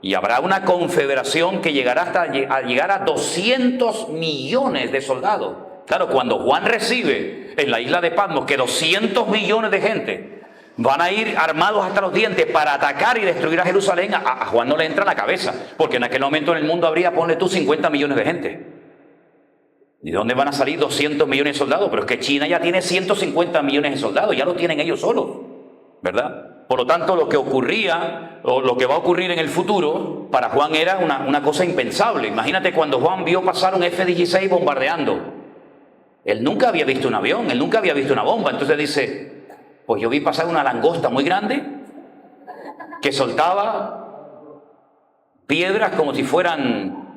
Speaker 1: Y habrá una confederación que llegará hasta llegar a 200 millones de soldados. Claro, cuando Juan recibe en la isla de Patmos que 200 millones de gente Van a ir armados hasta los dientes para atacar y destruir a Jerusalén. A Juan no le entra en la cabeza, porque en aquel momento en el mundo habría, ponle tú, 50 millones de gente. ¿Y de dónde van a salir 200 millones de soldados? Pero es que China ya tiene 150 millones de soldados, ya lo tienen ellos solos, ¿verdad? Por lo tanto, lo que ocurría, o lo que va a ocurrir en el futuro, para Juan era una cosa impensable. Imagínate cuando Juan vio pasar un F-16 bombardeando. Él nunca había visto un avión, él nunca había visto una bomba. Entonces dice, pues yo vi pasar una langosta muy grande que soltaba piedras como si fueran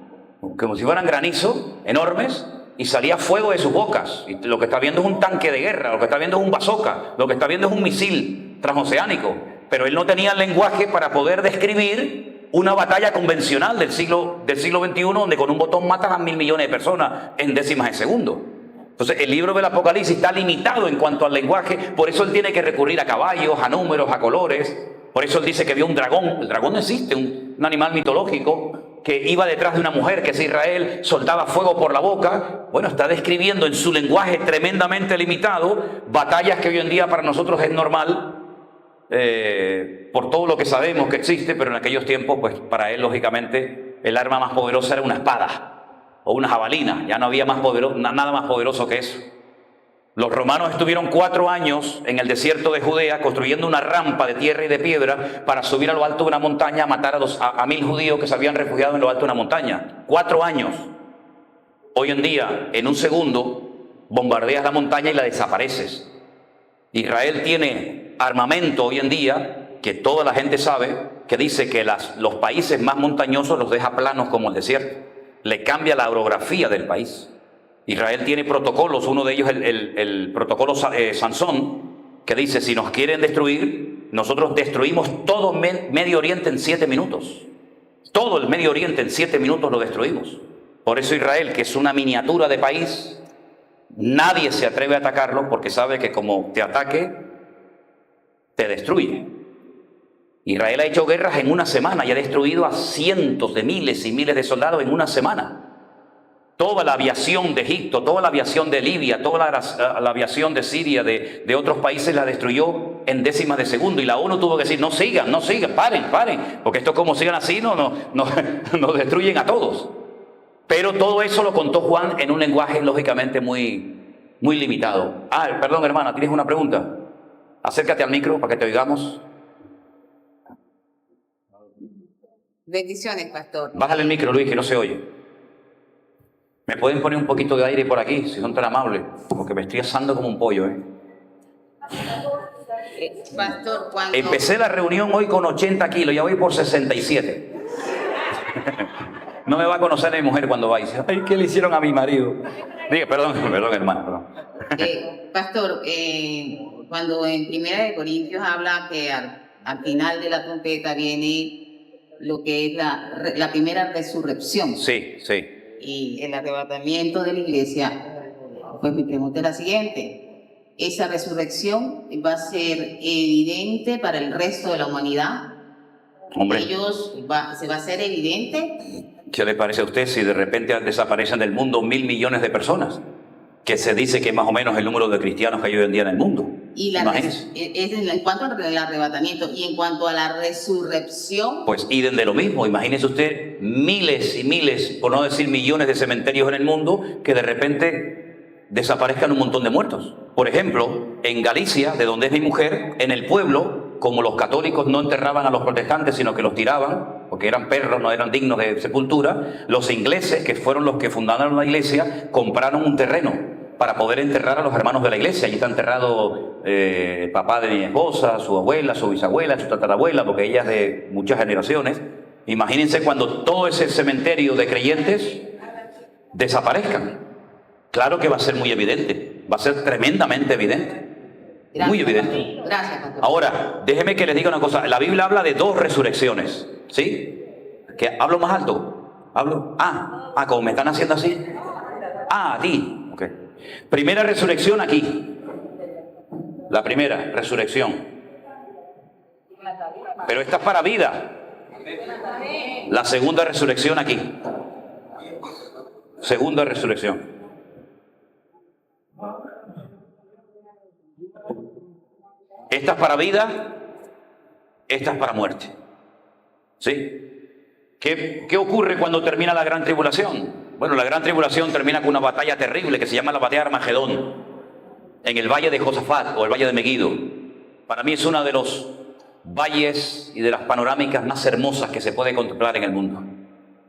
Speaker 1: granizo, enormes, y salía fuego de sus bocas. Y lo que está viendo es un tanque de guerra, lo que está viendo es un bazooka, lo que está viendo es un misil transoceánico. Pero él no tenía el lenguaje para poder describir una batalla convencional del siglo XXI, donde con un botón matas a 1.000 millones de personas en décimas de segundo. Entonces el libro del Apocalipsis está limitado en cuanto al lenguaje, por eso él tiene que recurrir a caballos, a números, a colores. Por eso él dice que vio un dragón. El dragón no existe, un animal mitológico que iba detrás de una mujer, que es Israel, soltaba fuego por la boca. Bueno, está describiendo en su lenguaje tremendamente limitado batallas que hoy en día para nosotros es normal, por todo lo que sabemos que existe, pero en aquellos tiempos, pues para él, lógicamente, el arma más poderosa era una espada o una jabalina. Ya no había nada más poderoso que eso. Los romanos estuvieron 4 años en el desierto de Judea construyendo una rampa de tierra y de piedra para subir a lo alto de una montaña a matar a 1.000 judíos que se habían refugiado en lo alto de una montaña. 4 años. Hoy en día, en un segundo, bombardeas la montaña y la desapareces. Israel tiene armamento hoy en día que toda la gente sabe, que dice que los países más montañosos los deja planos como el desierto. Le cambia la orografía del país. Israel tiene protocolos, uno de ellos el protocolo Sansón, que dice, si nos quieren destruir, nosotros destruimos todo Medio Oriente en 7 minutos. Todo el Medio Oriente en 7 minutos lo destruimos. Por eso Israel, que es una miniatura de país, nadie se atreve a atacarlo porque sabe que como te ataque, te destruye. Israel ha hecho guerras en una semana y ha destruido a cientos de miles y miles de soldados en una semana. Toda la aviación de Egipto, toda la aviación de Libia, toda la aviación de Siria, de otros países la destruyó en décimas de segundo. Y la ONU tuvo que decir, no sigan, paren, porque esto como sigan así nos destruyen a todos. Pero todo eso lo contó Juan en un lenguaje lógicamente muy limitado. Perdón hermana, ¿tienes una pregunta? Acércate al micro para que te oigamos.
Speaker 5: Bendiciones, pastor.
Speaker 1: Bájale el micro, Luis, que no se oye. ¿Me pueden poner un poquito de aire por aquí, si son tan amables? Porque me estoy asando como un pollo,
Speaker 5: Pastor, cuando...
Speaker 1: Empecé la reunión hoy con 80 kilos, ya voy por 67. No me va a conocer mi mujer cuando va y dice, ay, ¿qué le hicieron a mi marido? Diga, perdón, hermano, perdón.
Speaker 5: Pastor, cuando en 1 Corintios habla que al final de la trompeta viene lo que es la primera resurrección.
Speaker 1: Sí.
Speaker 5: Y el arrebatamiento de la iglesia, pues mi pregunta es la siguiente: ¿esa resurrección va a ser evidente para el resto de la humanidad?
Speaker 1: Hombre,
Speaker 5: ¿Se va a hacer evidente?
Speaker 1: ¿qué le parece a usted si de repente desaparecen del mundo 1.000 millones de personas? Que se dice que más o menos el número de cristianos que hay hoy en día en el mundo.
Speaker 5: Y en cuanto al arrebatamiento y en cuanto a la resurrección.
Speaker 1: Pues idem de lo mismo. Imagínese usted miles y miles, por no decir millones de cementerios en el mundo que de repente desaparezcan un montón de muertos. Por ejemplo, en Galicia, de donde es mi mujer, en el pueblo, como los católicos no enterraban a los protestantes, sino que los tiraban, porque eran perros, no eran dignos de sepultura, los ingleses, que fueron los que fundaron la iglesia, compraron un terreno para poder enterrar a los hermanos de la iglesia. Allí está enterrado papá de mi esposa, su abuela, su bisabuela, su tatarabuela, porque ella es de muchas generaciones. Imagínense cuando todo ese cementerio de creyentes desaparezcan. Claro que va a ser muy evidente, va a ser tremendamente evidente.
Speaker 5: Gracias,
Speaker 1: muy evidente.
Speaker 5: Gracias, pastor.
Speaker 1: Ahora, déjeme que les diga una cosa. La Biblia habla de 2 resurrecciones, ¿sí? ¿Que hablo más alto? ¿Hablo? Como me están haciendo así. A ti. Ok. Primera resurrección aquí. La primera resurrección. Pero esta es para vida. La segunda resurrección aquí. Segunda resurrección. Esta es para vida, esta es para muerte. ¿Sí? ¿Qué ocurre cuando termina la gran tribulación? Bueno, la gran tribulación termina con una batalla terrible que se llama la batalla de Armagedón, en el valle de Josafat o el valle de Megido. Para mí es uno de los valles y de las panorámicas más hermosas que se puede contemplar en el mundo.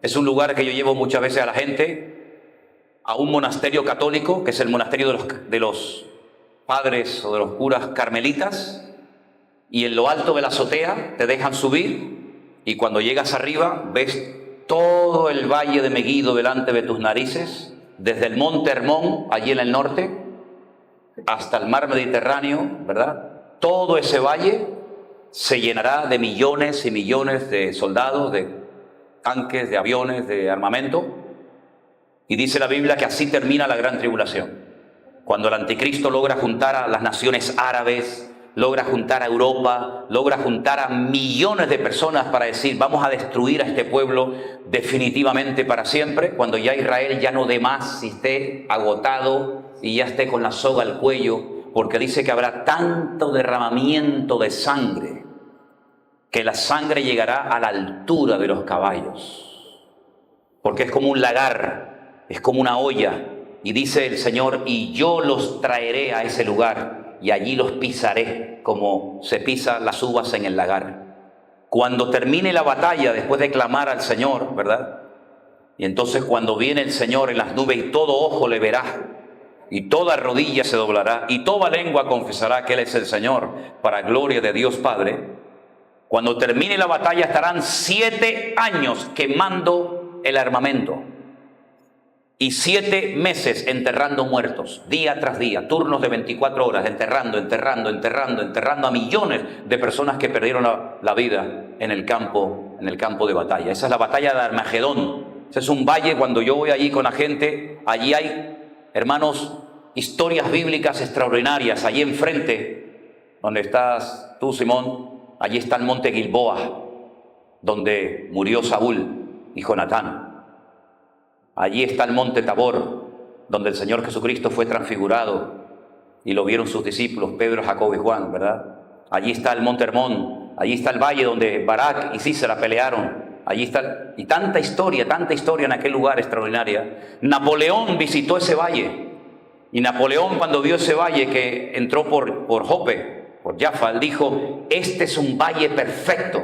Speaker 1: Es un lugar que yo llevo muchas veces a la gente a un monasterio católico, que es el monasterio de los padres o de los curas carmelitas, y en lo alto de la azotea te dejan subir, y cuando llegas arriba ves todo el valle de Megido delante de tus narices, desde el monte Hermón, allí en el norte, hasta el mar Mediterráneo, ¿verdad? Todo ese valle se llenará de millones y millones de soldados, de tanques, de aviones, de armamento. Y dice la Biblia que así termina la gran tribulación. Cuando el anticristo logra juntar a las naciones árabes, logra juntar a Europa, logra juntar a millones de personas para decir, vamos a destruir a este pueblo definitivamente para siempre, cuando ya Israel ya no dé más y esté agotado y ya esté con la soga al cuello, porque dice que habrá tanto derramamiento de sangre que la sangre llegará a la altura de los caballos, porque es como un lagar, es como una olla, y dice el Señor, y yo los traeré a ese lugar y allí los pisaré como se pisa las uvas en el lagar. Cuando termine la batalla, después de clamar al Señor, ¿verdad? Y entonces cuando viene el Señor en las nubes y todo ojo le verá, y toda rodilla se doblará, y toda lengua confesará que Él es el Señor, para gloria de Dios Padre. Cuando termine la batalla estarán 7 años quemando el armamento, y 7 meses enterrando muertos, día tras día, turnos de 24 horas, enterrando a millones de personas que perdieron la vida en el campo de batalla. Esa es la batalla de Armagedón. Ese es un valle. Cuando yo voy allí con la gente, allí hay, hermanos, historias bíblicas extraordinarias. Allí enfrente, donde estás tú, Simón, allí está el monte Gilboa, donde murió Saúl y Jonatán. Allí está el monte Tabor, donde el Señor Jesucristo fue transfigurado y lo vieron sus discípulos, Pedro, Jacobo y Juan, ¿verdad? Allí está el monte Hermón, allí está el valle donde Barak y Sísera pelearon. Allí está, y tanta historia en aquel lugar extraordinaria. Napoleón visitó ese valle, y Napoleón, cuando vio ese valle que entró por Jope, por Jaffa, él dijo, este es un valle perfecto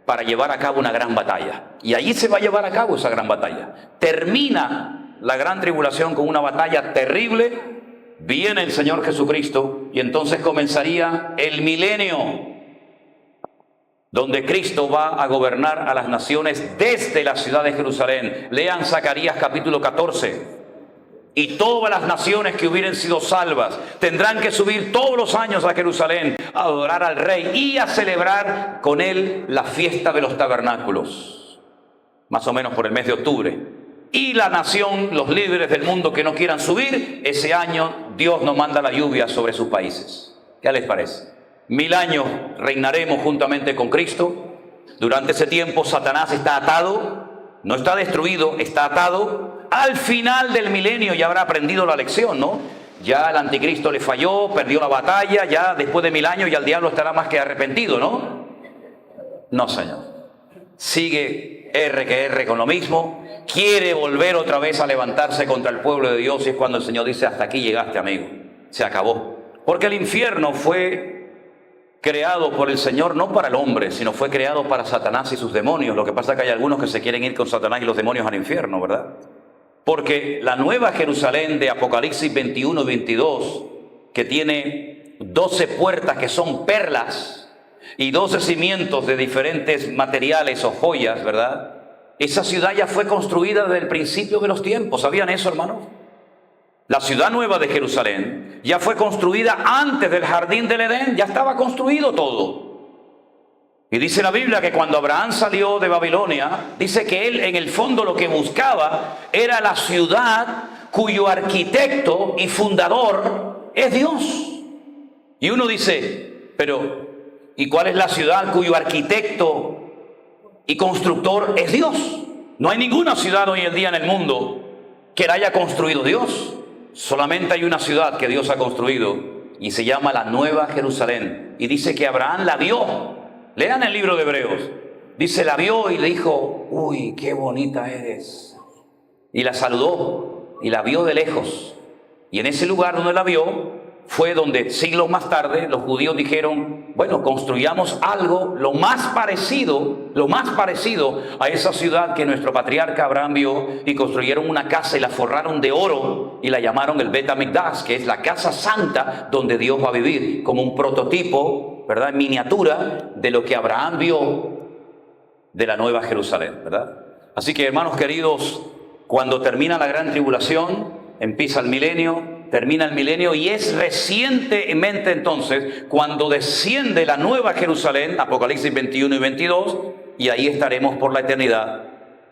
Speaker 1: para llevar a cabo una gran batalla. Y allí se va a llevar a cabo esa gran batalla. Termina la gran tribulación con una batalla terrible, viene el Señor Jesucristo, y entonces comenzaría el milenio, donde Cristo va a gobernar a las naciones desde la ciudad de Jerusalén. Lean Zacarías capítulo 14. Y todas las naciones que hubieren sido salvas tendrán que subir todos los años a Jerusalén a adorar al Rey y a celebrar con Él la fiesta de los tabernáculos, más o menos por el mes de octubre. Y la nación, los líderes del mundo que no quieran subir, ese año Dios no manda la lluvia sobre sus países. ¿Qué les parece? 1000 años reinaremos juntamente con Cristo. Durante ese tiempo Satanás está atado, no está destruido, está atado. Al final del milenio ya habrá aprendido la lección, ¿no? Ya el anticristo le falló, perdió la batalla, ya después de 1000 años ya el diablo estará más que arrepentido, ¿no? No, Señor. Sigue R que R con lo mismo, quiere volver otra vez a levantarse contra el pueblo de Dios, y es cuando el Señor dice, hasta aquí llegaste, amigo, se acabó. Porque el infierno fue creado por el Señor no para el hombre, sino fue creado para Satanás y sus demonios. Lo que pasa es que hay algunos que se quieren ir con Satanás y los demonios al infierno, ¿verdad? Porque la nueva Jerusalén de Apocalipsis 21 y 22, que tiene 12 puertas que son perlas y 12 cimientos de diferentes materiales o joyas, ¿verdad? Esa ciudad ya fue construida desde el principio de los tiempos. ¿Sabían eso, hermanos? La ciudad nueva de Jerusalén ya fue construida antes del jardín del Edén, ya estaba construido todo. Y dice la Biblia que cuando Abraham salió de Babilonia, dice que él en el fondo lo que buscaba era la ciudad cuyo arquitecto y fundador es Dios. Y uno dice, pero ¿y cuál es la ciudad cuyo arquitecto y constructor es Dios? No hay ninguna ciudad hoy en día en el mundo que la haya construido Dios. Solamente hay una ciudad que Dios ha construido, y se llama la Nueva Jerusalén. Y dice que Abraham la vio. Lean el libro de Hebreos. Dice, la vio y le dijo, uy, qué bonita eres. Y la saludó y la vio de lejos. Y en ese lugar donde la vio fue donde siglos más tarde los judíos dijeron, bueno, construyamos algo lo más parecido a esa ciudad que nuestro patriarca Abraham vio, y construyeron una casa y la forraron de oro y la llamaron el Bet HaMikdash, que es la casa santa donde Dios va a vivir, como un prototipo, ¿verdad?, en miniatura de lo que Abraham vio de la Nueva Jerusalén, ¿verdad? Así que, hermanos queridos, cuando termina la gran tribulación, empieza el milenio, termina el milenio, y es recientemente entonces cuando desciende la Nueva Jerusalén, Apocalipsis 21 y 22, y ahí estaremos por la eternidad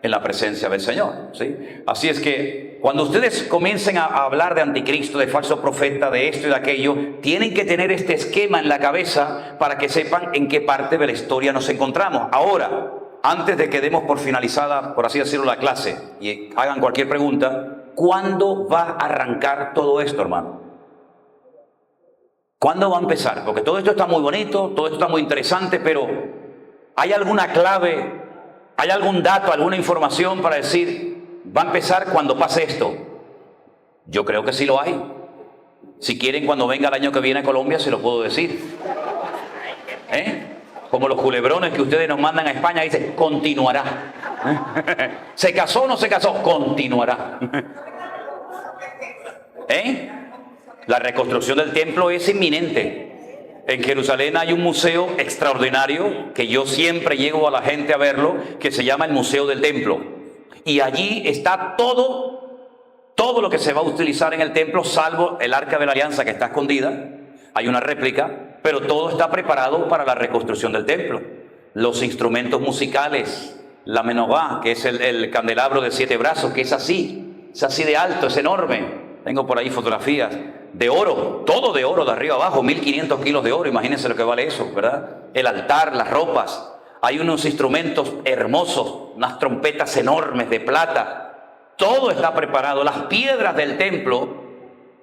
Speaker 1: en la presencia del Señor, ¿sí? Así es que cuando ustedes comiencen a hablar de anticristo, de falso profeta, de esto y de aquello, tienen que tener este esquema en la cabeza para que sepan en qué parte de la historia nos encontramos. Ahora, antes de que demos por finalizada, por así decirlo, la clase y hagan cualquier pregunta, ¿cuándo va a arrancar todo esto, hermano? ¿Cuándo va a empezar? Porque todo esto está muy bonito, todo esto está muy interesante, pero ¿hay alguna clave, hay algún dato, alguna información para decir, va a empezar cuando pase esto? Yo creo que sí lo hay. Si quieren, cuando venga el año que viene a Colombia, se lo puedo decir. Como los culebrones que ustedes nos mandan a España, dicen, continuará. ¿Se casó o no se casó? Continuará. La reconstrucción del templo es inminente. En Jerusalén hay un museo extraordinario que yo siempre llevo a la gente a verlo, que se llama el Museo del Templo. Y allí está todo lo que se va a utilizar en el templo, salvo el Arca de la Alianza, que está escondida. Hay una réplica, pero todo está preparado para la reconstrucción del templo. Los instrumentos musicales, la menorá, que es el candelabro de 7 brazos, que es así de alto, es enorme. Tengo por ahí fotografías de oro, todo de oro de arriba abajo, 1500 kilos de oro, imagínense lo que vale eso, ¿verdad? El altar, las ropas, hay unos instrumentos hermosos, unas trompetas enormes de plata, todo está preparado. Las piedras del templo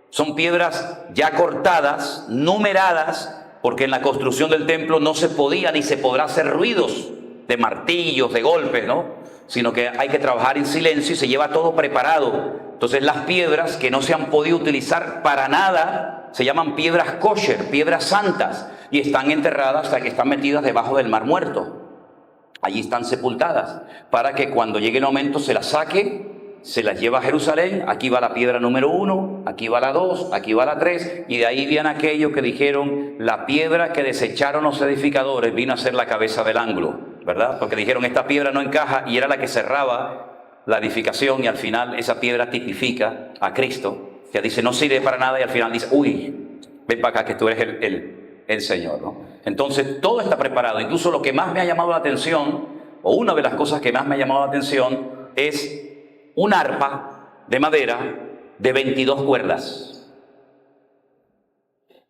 Speaker 1: son piedras ya cortadas, numeradas, porque en la construcción del templo no se podía ni se podrá hacer ruidos de martillos, de golpes, ¿no? Sino que hay que trabajar en silencio y se lleva todo preparado. Entonces las piedras que no se han podido utilizar para nada se llaman piedras kosher, piedras santas, y están enterradas, o sea, que están metidas debajo del Mar Muerto. Allí están sepultadas para que cuando llegue el momento se las saque, se las lleva a Jerusalén. Aquí va la piedra número 1, aquí va la 2, aquí va la 3, y de ahí viene aquello que dijeron, la piedra que desecharon los edificadores vino a ser la cabeza del ángulo, ¿verdad? Porque dijeron, esta piedra no encaja, y era la que cerraba la edificación, y al final esa piedra tipifica a Cristo, que dice, no sirve para nada, y al final dice, uy, ven para acá que tú eres el Señor, ¿no? Entonces todo está preparado. Incluso lo que más me ha llamado la atención, o una de las cosas que más me ha llamado la atención, es un arpa de madera de 22 cuerdas.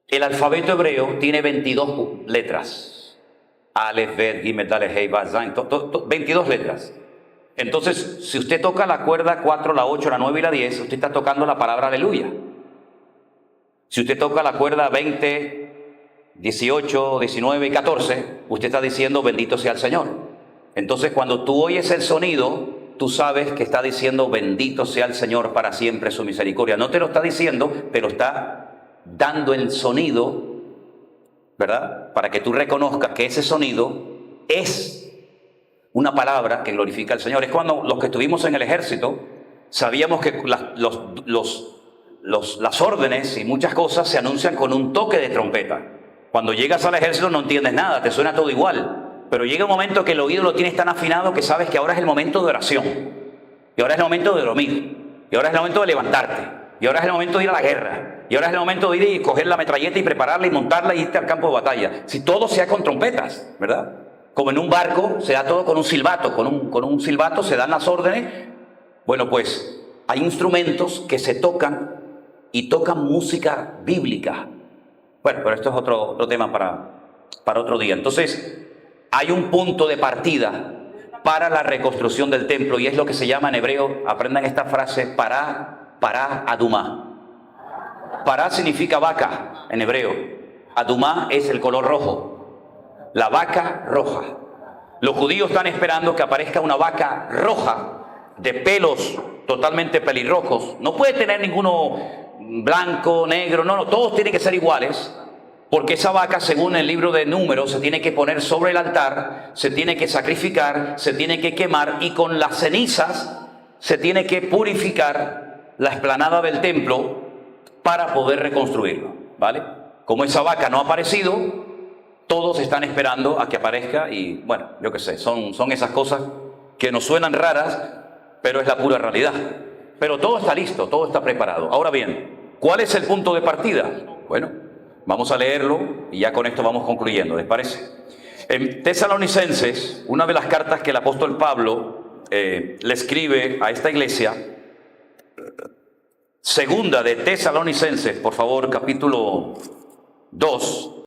Speaker 1: El alfabeto hebreo tiene 22 letras. Aleph, Bet, Gimel, Dalet, Hei, Vav, Zayin, 22 letras. Entonces, si usted toca la cuerda 4, la 8, la 9 y la 10, usted está tocando la palabra aleluya. Si usted toca la cuerda 20, 18, 19 y 14, usted está diciendo bendito sea el Señor. Entonces, cuando tú oyes el sonido, tú sabes que está diciendo bendito sea el Señor para siempre su misericordia. No te lo está diciendo, pero está dando el sonido, ¿verdad? Para que tú reconozcas que ese sonido es una palabra que glorifica al Señor. Es cuando los que estuvimos en el ejército sabíamos que las órdenes y muchas cosas se anuncian con un toque de trompeta. Cuando llegas al ejército no entiendes nada, te suena todo igual. Pero llega un momento que el oído lo tienes tan afinado que sabes que ahora es el momento de oración. Y ahora es el momento de dormir. Y ahora es el momento de levantarte. Y ahora es el momento de ir a la guerra. Y ahora es el momento de ir y coger la metralleta y prepararla y montarla y irte al campo de batalla. Si todo sea con trompetas, ¿verdad? Como en un barco, se da todo con un silbato. Con un silbato se dan las órdenes. Bueno, pues hay instrumentos que se tocan y tocan música bíblica. Bueno, pero esto es otro tema para otro día. Entonces, hay un punto de partida para la reconstrucción del templo, y es lo que se llama en hebreo, aprendan esta frase, pará adumá. Pará significa vaca en hebreo. Adumá es el color rojo. La vaca roja. Los judíos están esperando que aparezca una vaca roja de pelos totalmente pelirrojos. No puede tener ninguno blanco, negro, no, todos tienen que ser iguales. Porque esa vaca, según el libro de Números, se tiene que poner sobre el altar, se tiene que sacrificar, se tiene que quemar y con las cenizas se tiene que purificar la explanada del templo para poder reconstruirlo, ¿vale? Como esa vaca no ha aparecido, todos están esperando a que aparezca y, bueno, yo qué sé, son esas cosas que nos suenan raras, pero es la pura realidad. Pero todo está listo, todo está preparado. Ahora bien, ¿cuál es el punto de partida? Bueno, vamos a leerlo y ya con esto vamos concluyendo, ¿les parece? En Tesalonicenses, una de las cartas que el apóstol Pablo le escribe a esta iglesia, segunda de Tesalonicenses, por favor, capítulo 2,